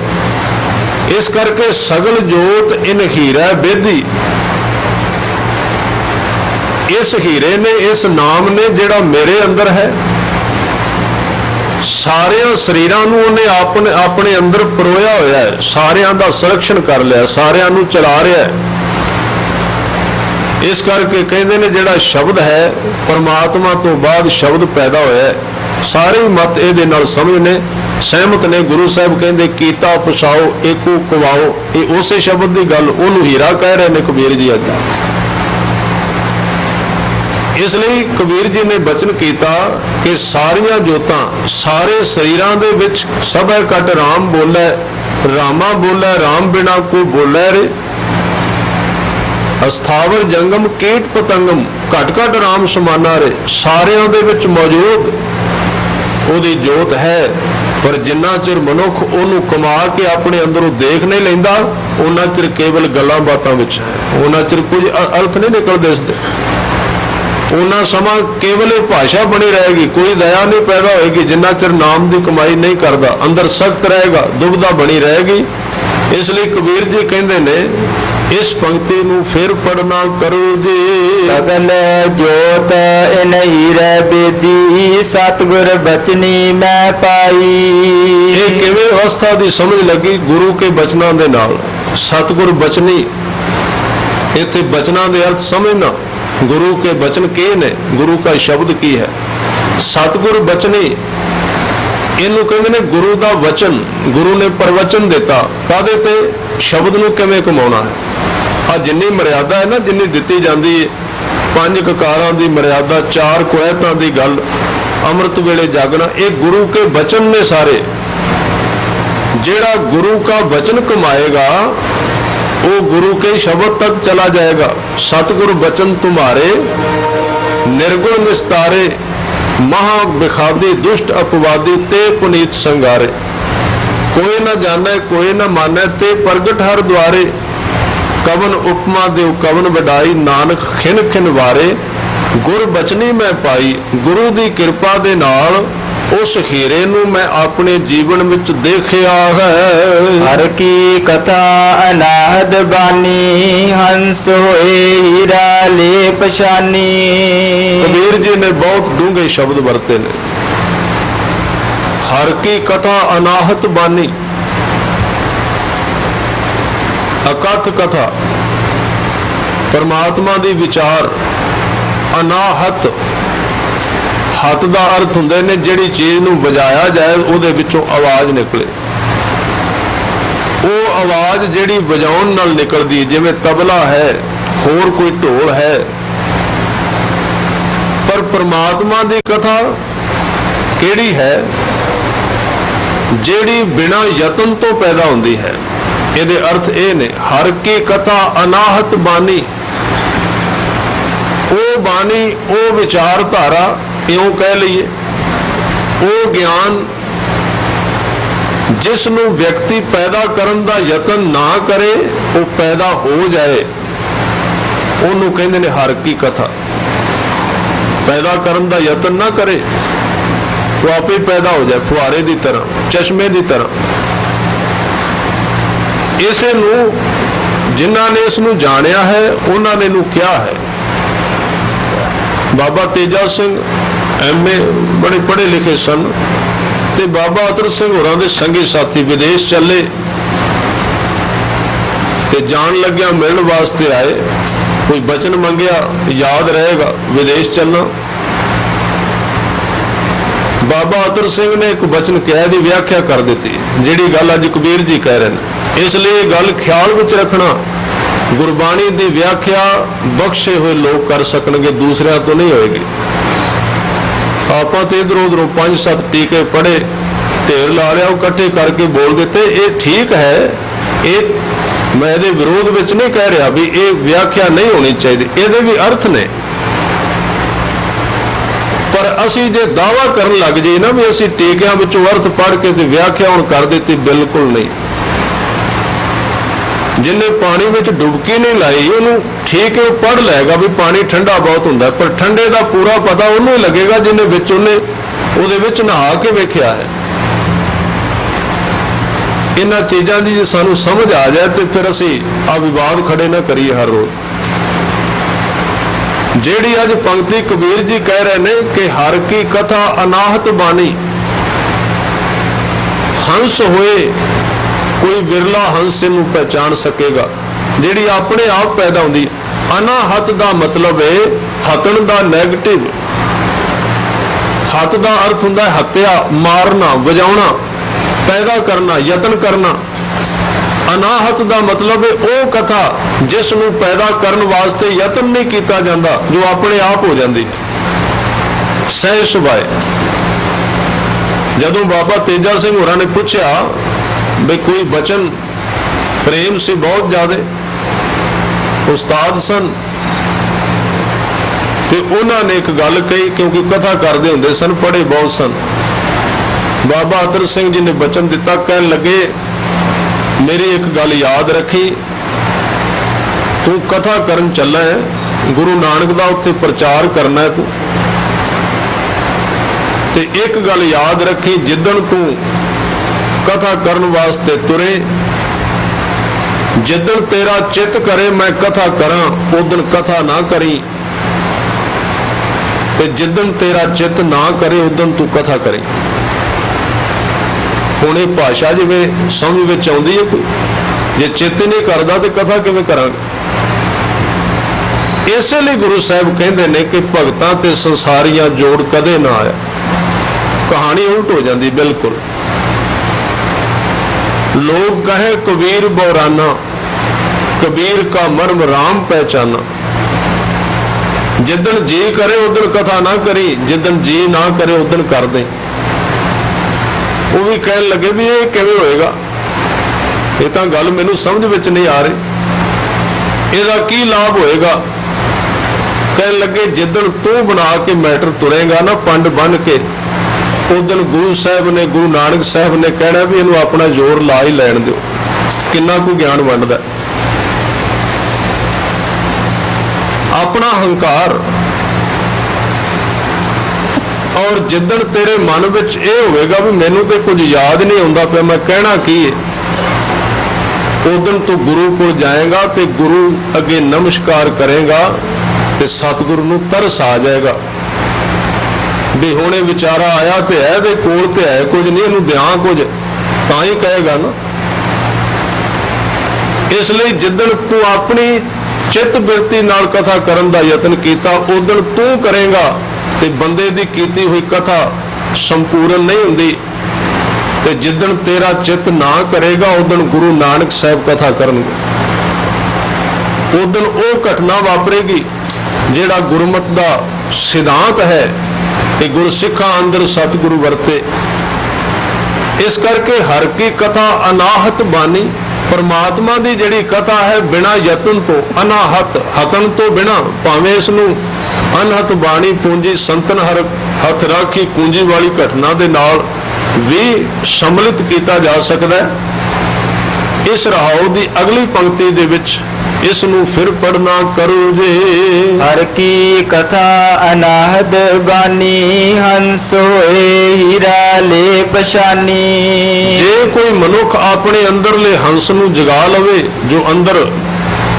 ਇਸ ਕਰਕੇ ਸਗਲ ਜੋਤ ਇਨ ਹੀਰਾ ਬੇਦੀ, ਇਸ ਹੀਰੇ ਨੇ, ਇਸ ਨਾਮ ਨੇ ਜਿਹੜਾ ਮੇਰੇ ਅੰਦਰ ਹੈ, ਸਾਰਿਆਂ ਸਰੀਰਾਂ ਨੂੰ ਉਹਨੇ ਆਪਣੇ ਅੰਦਰ ਪਰੋਇਆ ਹੋਇਆ ਹੈ, ਸਾਰਿਆਂ ਦਾ ਸੰਰਖਣ ਕਰ ਲਿਆ, ਸਾਰਿਆਂ ਨੂੰ ਚਲਾ ਰਿਹਾ ਹੈ। ਇਸ ਕਰਕੇ ਕਹਿੰਦੇ ਨੇ ਜਿਹੜਾ ਸ਼ਬਦ ਹੈ ਪਰਮਾਤਮਾ ਤੋਂ ਬਾਅਦ ਸ਼ਬਦ ਪੈਦਾ ਹੋਇਆ ਹੈ। ਸਾਰੇ ਮਤ ਇਹਦੇ ਨਾਲ ਸਮਝ ਨੇ, ਸਹਿਮਤ ਨੇ। ਗੁਰੂ ਸਾਹਿਬ ਕਹਿੰਦੇ ਕੀਤਾ ਪਛਾਓ ਏਕੋ ਕਵਾਓ, ਇਹ ਉਸੇ ਸ਼ਬਦ ਦੀ ਗੱਲ, ਉਹਨੂੰ ਹੀਰਾ ਕਹਿ ਰਹੇ ਨੇ ਕਬੀਰ ਜੀ ਅੱਜ। ਇਸ ਲਈ ਕਬੀਰ ਜੀ ਨੇ ਬਚਨ ਕੀਤਾ ਕਿ ਸਾਰੀਆਂ ਜੋਤਾਂ ਸਾਰੇ ਸਰੀਰਾਂ ਦੇ ਵਿੱਚ ਸਭੈ ਘਟ ਰਾਮ ਬੋਲੇ, ਰਾਮਾ ਬੋਲੇ, ਰਾਮ ਬਿਨਾ ਕੋਈ ਬੋਲੇ ਰੇ। ਅਸਥਾਵਰ ਜੰਗਮ ਕੀਟ ਪਤੰਗਮ, ਘਟ ਘਟ ਰਾਮ ਸਮਾਨਾ ਰੇ। ਸਾਰਿਆਂ ਦੇ ਵਿੱਚ ਮੌਜੂਦ ਉਹਦੀ ਜੋਤ ਹੈ, ਪਰ ਜਿੰਨਾ ਚਿਰ ਮਨੁੱਖ ਉਹਨੂੰ ਕਮਾ ਕੇ ਆਪਣੇ ਅੰਦਰੋਂ ਦੇਖ ਨਹੀਂ ਲੈਂਦਾ, ਉਹਨਾਂ ਚਿਰ ਕੇਵਲ ਗੱਲਾਂ ਬਾਤਾਂ ਵਿੱਚ ਹੈ, ਉਹਨਾਂ ਚਿਰ ਕੁਝ ਅਰਥ ਨਹੀਂ ਨਿਕਲਦੇ ਇਸਦੇ। ਉਹਨਾਂ ਸਮਾਂ ਕੇਵਲ ਇਹ ਭਾਸ਼ਾ ਬਣੀ ਰਹੇਗੀ, ਕੋਈ ਦਇਆ ਨਹੀਂ ਪੈਦਾ ਹੋਏਗੀ ਜਿੰਨਾ ਚਿਰ ਨਾਮ ਦੀ ਕਮਾਈ ਨਹੀਂ ਕਰਦਾ। ਅੰਦਰ ਸਖਤ ਰਹੇਗਾ, ਦੁਬਦਾ ਬਣੀ ਰਹੇਗੀ। ਇਸ ਲਈ ਕਬੀਰ ਜੀ ਕਹਿੰਦੇ ਨੇ ਇਸ ਪੰਕਤੀ ਨੂੰ ਫਿਰ ਪੜਨਾ ਕਰੋ ਜੀ। ਸਗਲ ਜੋਤ ਇਨ ਹੀਰੇ ਬੇਦੀ, ਸਤਿਗੁਰ ਬਚਨੀ ਮੈਂ ਪਾਈ। ਇਹ ਕਿਵੇਂ ਅਵਸਥਾ ਦੀ ਸਮਝ ਲੱਗੀ? ਗੁਰੂ ਕੇ ਬਚਨਾਂ ਦੇ ਨਾਲ। ਸਤਿਗੁਰ ਬਚਨੀ, ਇੱਥੇ ਬਚਨਾਂ ਦੇ ਅਰਥ ਸਮਝਣਾ। ਗੁਰੂ ਕੇ ਬਚਨ ਕੀ ਨੇ? ਗੁਰੂ ਦਾ ਸ਼ਬਦ ਕੀ ਹੈ? ਸਤਿਗੁਰ ਬਚਨੀ, ਇਹਨੂੰ ਕਹਿੰਦੇ ਨੇ ਗੁਰੂ ਦਾ ਵਚਨ। ਗੁਰੂ ਨੇ ਪ੍ਰਵਚਨ ਦਿੱਤਾ, ਕਾਹਦੇ ਤੇ? ਸ਼ਬਦ ਨੂੰ ਕਿਵੇਂ ਕਮਾਉਣਾ ਹੈ। ਆ ਜਿੰਨੀ ਮਰਿਆਦਾ ਹੈ ਨਾ, ਜਿੰਨੀ ਦਿੱਤੀ ਜਾਂਦੀ ਹੈ, 5 ਕਕਾਰਾਂ ਦੀ ਮਰਿਆਦਾ, 4 ਕੁਐਤਾਂ ਦੀ ਗੱਲ, ਅੰਮ੍ਰਿਤ ਵੇਲੇ ਜਾਗਣਾ, ਇਹ ਗੁਰੂ ਕੇ ਬਚਨ ਨੇ ਸਾਰੇ। ਜਿਹੜਾ ਗੁਰੂ का वचन कमाएगा वो गुरु के शब्द तक चला जाएगा। सतगुर बचन तुम्हारे निर्गुण निस्तारे, महा बिखादी दुष्ट अपवादी ते पुनीत संगारे। कोई न जाने कोई न माने ते प्रगट हर द्वारे, कवन उपमा देव कवन वडाई, नानक खिन खिन वारे। गुर बचनी मैं पाई, गुरु दी किरपा दे नाल उस हीरे नूं मैं अपने जीवन विच देखिया है। हर की कथा अनाहद बानी, हंस होए हीरा ले पछानी। कबीर जी ने बहुत डूंगे शब्द वरते ने। हर की कथा अनाहत बानी, अकथ कथा, परमात्मा दी विचार। अनाहत, हथ का अर्थ हुंदे ने जिहड़ी चीज़ नूं वजाया जाए उहदे विचों आवाज़ निकले। वो आवाज़ जिहड़ी वजाउण नाल निकलदी, जिवें तबला है, होर कोई ढोल है। पर परमात्मा दी कथा किहड़ी है? जिहड़ी बिना यतन तो पैदा हुंदी है। इहदे अर्थ ये ने, हर की कथा अनाहत बानी। वो बानी, वो विचारधारा, इउं कह लईए, वो ज्ञान जिस नूं व्यक्ति पैदा करन दा यतन ना करे, वो पैदा हो जाए, उहनूं कहंदे ने हर की कथा। पैदा करन दा यतन ना करे, वो आपे पैदा हो जाए, फुहारे की तरह, चश्मे की तरह। इस नूं जिन्हां ने इस नूं जाणिया है, उन्हां ने नूं क्या है। बाबा तेजा सिंह MA बड़े पढ़े लिखे सन, ते बाबा अतर सिंह होरां दे संगी साथी विदेश चले, ते जान लग्या मिलण वास्ते आए। कोई बचन मंगया, याद रहेगा, विदेश चलना। बाबा अतर सिंह ने एक बचन कहा, दी व्याख्या कर दी, जिहड़ी गल अज कबीर जी कह रहे हैं। इसलिए गल ख्याल विच रखना, गुरबाणी की व्याख्या बख्शे हुए लोग कर सकणगे, दूसरिਆਂ तो नहीं होएगी। ਆਪਾਂ ਤੇ इधरों उधरों 5-7 टीके पढ़े, ढेर ला लिया, इकट्ठे करके बोल देते। ये ठीक है, ਇਹ ਮੈਂ ਇਹਦੇ ਵਿਰੋਧ ਵਿੱਚ ਨਹੀਂ ਕਹਿ ਰਿਹਾ ਵੀ ਇਹ ਵਿਆਖਿਆ ਨਹੀਂ ਹੋਣੀ ਚਾਹੀਦੀ, ਇਹਦੇ ਵੀ ਅਰਥ ਨੇ। ਪਰ ਅਸੀਂ ਜੇ ਦਾਅਵਾ ਕਰਨ ਲੱਗ ਜਾਈਏ ਨਾ ਵੀ ਅਸੀਂ ਟੀਕਿਆਂ ਵਿੱਚੋਂ ਅਰਥ ਪੜ੍ਹ ਕੇ ਤੇ ਵਿਆਖਿਆ ਹੁਣ ਕਰ ਦਿੱਤੀ, ਬਿਲਕੁਲ ਨਹੀਂ। ਜਿਹਨੇ ਪਾਣੀ ਵਿੱਚ ਡੁਬਕੀ ਨਹੀਂ ਲਾਈ ਉਹਨੂੰ ਠੀਕ ਹੈ, ਉਹ ਪੜ੍ਹ ਲਏਗਾ ਵੀ ਪਾਣੀ ਠੰਡਾ ਬਹੁਤ ਹੁੰਦਾ, ਪਰ ਠੰਡੇ ਦਾ ਪੂਰਾ ਪਤਾ ਉਹਨੂੰ ਹੀ ਲੱਗੇਗਾ ਜਿਹਨੇ ਵਿੱਚ ਉਹਦੇ ਵਿੱਚ ਨਹਾ ਕੇ ਵੇਖਿਆ ਹੈ। ਇਹਨਾਂ ਚੀਜ਼ਾਂ ਦੀ ਜੇ ਸਾਨੂੰ ਸਮਝ ਆ ਜਾਏ ਤੇ ਫਿਰ ਅਸੀਂ ਆ ਵਿਵਾਦ ਖੜੇ ਨਾ ਕਰੀਏ ਹਰ ਰੋਜ਼। ਜਿਹੜੀ ਅੱਜ ਪੰਕਤੀ ਕਬੀਰ ਜੀ ਕਹਿ ਰਹੇ ਨੇ ਕਿ ਹਰ ਕੀ ਕਥਾ ਅਨਾਹਤ ਬਾਣੀ, ਹੰਸ ਹੋਏ ਕੋਈ ਵਿਰਲਾ ਹੰਸ ਨੂੰ ਪਹਿਚਾਣ ਸਕੇਗਾ, ਜਿਹੜੀ ਆਪਣੇ ਆਪ ਪੈਦਾ ਹੁੰਦੀ। ਅਨਾਹਤ ਦਾ ਮਤਲਬ ਹੈ ਹਤਨ ਦਾ ਨੈਗੇਟਿਵ। ਹੱਤ ਦਾ ਅਰਥ ਹੁੰਦਾ ਹੈ ਹੱਤਿਆ, ਮਾਰਨਾ, ਵਜਾਉਣਾ, ਪੈਦਾ ਕਰਨਾ, ਯਤਨ ਕਰਨਾ। ਅਨਾਹਤ ਦਾ ਮਤਲਬ ਹੈ ਉਹ ਕਥਾ ਜਿਸ ਨੂੰ ਪੈਦਾ ਕਰਨ ਵਾਸਤੇ ਯਤਨ ਨਹੀਂ ਕੀਤਾ ਜਾਂਦਾ, ਜੋ ਆਪਣੇ ਆਪ ਹੋ ਜਾਂਦੀ ਹੈ ਸਹਿਜ ਸੁਭਾਏ। ਜਦੋਂ ਬਾਬਾ ਤੇਜਾ ਸਿੰਘ ਹੋਰਾਂ ਨੇ ਪੁੱਛਿਆ ਵੀ ਕੋਈ ਬਚਨ, ਪ੍ਰੇਮ ਸੀ ਬਹੁਤ ਜ਼ਿਆਦਾ, ਉਸਤਾਦ ਸਨ, ਤੇ ਉਹਨਾਂ ਨੇ ਇੱਕ ਗੱਲ ਕਹੀ, ਕਿਉਂਕਿ ਕਥਾ ਕਰਦੇ ਹੁੰਦੇ ਸਨ, ਪੜ੍ਹੇ ਬਹੁਤ ਸਨ। ਬਾਬਾ ਅਤਰ ਸਿੰਘ ਜੀ ਨੇ ਬਚਨ ਦਿੱਤਾ, ਕਹਿਣ ਲੱਗੇ ਮੇਰੀ ਇੱਕ ਗੱਲ ਯਾਦ ਰੱਖੀ, ਤੂੰ ਕਥਾ ਕਰਨ ਚੱਲਾ ਹੈ, ਗੁਰੂ ਨਾਨਕ ਦਾ ਉੱਥੇ ਪ੍ਰਚਾਰ ਕਰਨਾ ਹੈ ਤੂੰ, ਤੇ ਇੱਕ ਗੱਲ ਯਾਦ ਰੱਖੀ, ਜਿੱਦਣ ਤੂੰ ਕਥਾ ਕਰਨ ਵਾਸਤੇ ਤੁਰੇ, ਜਿੱਦਣ ਤੇਰਾ ਚਿੱਤ ਕਰੇ ਮੈਂ ਕਥਾ ਕਰਾਂ, ਉਦਣ ਕਥਾ ਨਾ ਕਰੀ, ਤੇ ਜਿੱਦਣ ਤੇਰਾ ਚਿੱਤ ਨਾ ਕਰੇ ਉਦਣ ਤੂੰ ਕਥਾ ਕਰੀ। ਹੁਣ ਇਹ ਭਾਸ਼ਾ ਜਿਵੇਂ ਸਮਝ ਵਿੱਚ ਆਉਂਦੀ ਹੈ ਕੋਈ, ਜੇ ਚਿੱਤ ਨਹੀਂ ਕਰਦਾ ਤੇ ਕਥਾ ਕਿਵੇਂ ਕਰਾਂਗੇ? ਇਸੇ ਲਈ ਗੁਰੂ ਸਾਹਿਬ ਕਹਿੰਦੇ ਨੇ ਕਿ ਭਗਤਾਂ ਤੇ ਸੰਸਾਰੀਆਂ ਜੋੜ ਕਦੇ ਨਾ ਆਇਆ। ਕਹਾਣੀ ਉਲਟ ਹੋ ਜਾਂਦੀ ਬਿਲਕੁਲ। ਲੋਕ ਕਹੇ ਕਬੀਰ ਬੋਰਾਨਾ, ਕਬੀਰ का मर्म राम पहचाना। जिदन जी करे उदन कथा ना करी, जिदन जी ना करे उदन कर दे। वो भी कहन लगे भी ये किवें होएगा, ये तो गल मैनू समझ विच नहीं आ रही, इसदा की लाभ होएगा? कहन लगे जिदन तू बना के मैटर तुरेगा ना पंड बन के, उदन गुरु साहब ने, गुरु नानक साहब ने कहना भी इनू अपना जोर ला ही लैन दो, किन्ना कोई ज्ञान वंडदा। अपना हंकार, और जिदन तेरे मन विच ये होगा भी मैनू तो कुछ याद नहीं आता पिया मैं कहना की है, उदन तू गुरु को जाएगा तो गुरु अगे नमस्कार करेगा तो सतगुरु नू तरस आ जाएगा भी हुणे विचारा आया तो है, दे कोल ते है कुछ नहीं, इनू दियां कुछ तां ही कहेगा ना। इसलिए जिदन तू अपनी चित बिरती नाल कथा करन दा यतन कीता, उदन तू करेगा ते बंदे दी कीती हुई कथा संपूर्ण नहीं हुंदी, ते जिदन तेरा चित ना करेगा उदन गुरु नानक साहब कथा करनगे। उदन वो घटना वापरेगी जिहड़ा गुरमत दा सिद्धांत है कि गुरसिखा अंदर सतगुरु वरते। इस करके हर की कथा अनाहत बानी, परमात्मा की जिहड़ी कथा है बिना यतन तो, अनाहत हतन तो बिना, भावें इसनूं अनहत बाणी पूंजी संतन हर हथ राखी पूंजी वाली घटना दे नाल भी सम्मिलित किया जा सकता है। इस रहाओ की अगली पंक्ति दे विच इसनूं फिर पढ़ना करो जे। हर की कथा अनाहत बानी, हंस होए हीरा ले पछानी। जे कोई मनुख अपने अंदरले हंस नूं जगा लवे, जो अंदर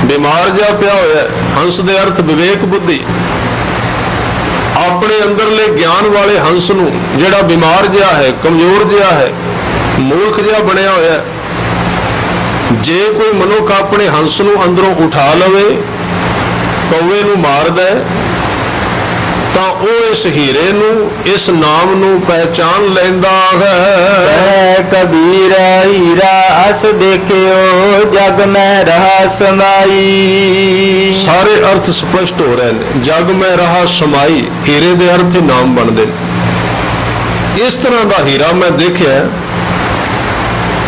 बीमार जा पिया होया, हंस दे अर्थ विवेक बुद्धि, अपने अंदरले ज्ञान वाले हंस नूं जिहड़ा बीमार जिहा है, कमजोर जिहा है, मूर्ख जिहा बनया होया, जे कोई मनुख अपने हंस नूं अंदरों उठा लवे, कौवे नूं मार दे, तां ओह इस हीरे नूं, इस नाम नूं पहचान लैंदा है। कबीर हीरा अस देखियो, जग में रहा समाई। सारे अर्थ स्पष्ट हो रहे हैं। जग में रहा समाई, हीरे दे अर्थ ही नाम बनदे। इस तरह का हीरा मैं देखिया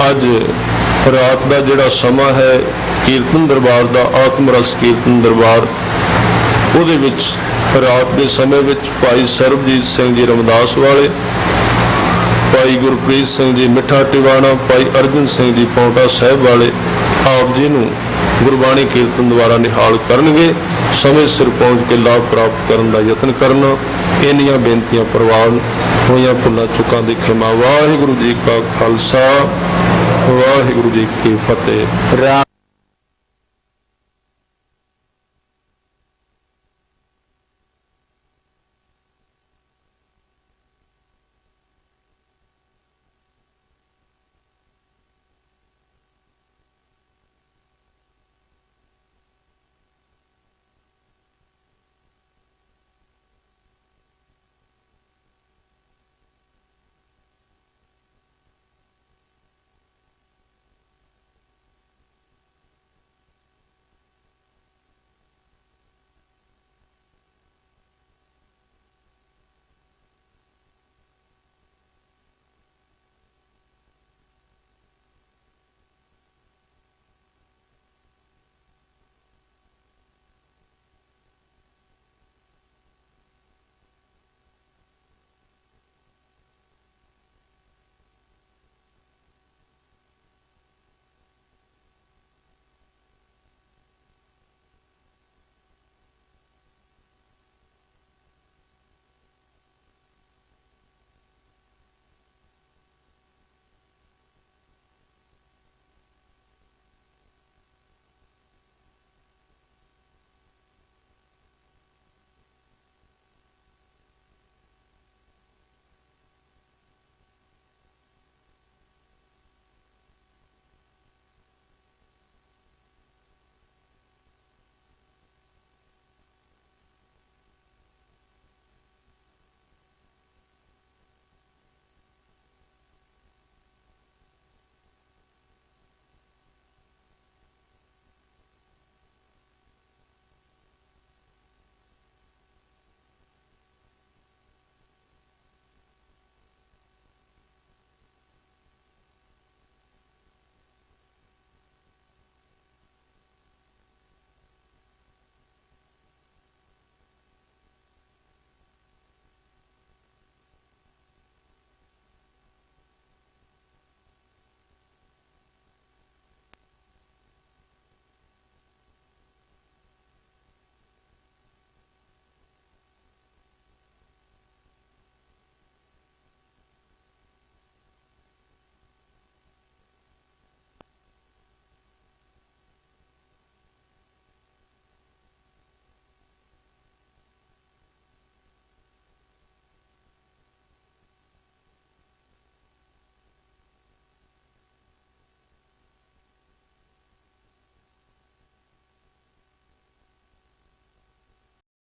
ਅੱਜ ਰਾਤ ਦਾ ਜਿਹੜਾ ਸਮਾਂ ਹੈ ਕੀਰਤਨ ਦਰਬਾਰ ਦਾ, ਆਤਮ ਰਸ ਕੀਰਤਨ ਦਰਬਾਰ, ਉਹਦੇ ਵਿੱਚ ਰਾਤ ਦੇ ਸਮੇਂ ਵਿੱਚ ਭਾਈ ਸਰਬਜੀਤ ਸਿੰਘ ਜੀ ਰਮਦਾਸ ਵਾਲੇ, ਭਾਈ ਗੁਰਪ੍ਰੀਤ ਸਿੰਘ ਜੀ ਮਿੱਠਾ ਟਿਵਾਣਾ, ਭਾਈ ਅਰਜਨ ਸਿੰਘ ਜੀ ਪੌਂਟਾ ਸਾਹਿਬ ਵਾਲੇ ਆਪ ਜੀ ਨੂੰ ਗੁਰਬਾਣੀ ਕੀਰਤਨ ਦੁਆਰਾ ਨਿਹਾਲ ਕਰਨਗੇ। ਸਮੇਂ ਸਿਰ ਪਹੁੰਚ ਕੇ ਲਾਭ ਪ੍ਰਾਪਤ ਕਰਨ ਦਾ ਯਤਨ ਕਰਨਾ। ਇੰਨੀਆਂ ਬੇਨਤੀਆਂ ਪ੍ਰਵਾਨ ਹੋਈਆਂ ਭੁੱਲਾਂ ਚੁੱਕਾਂ ਦੀ ਖਿਮਾ। ਵਾਹਿਗੁਰੂ ਜੀ ਕਾ ਖਾਲਸਾ, ਵਾਹਿਗੁਰੂ ਜੀ ਕੀ ਫਤਿਹ। ਰਾਮ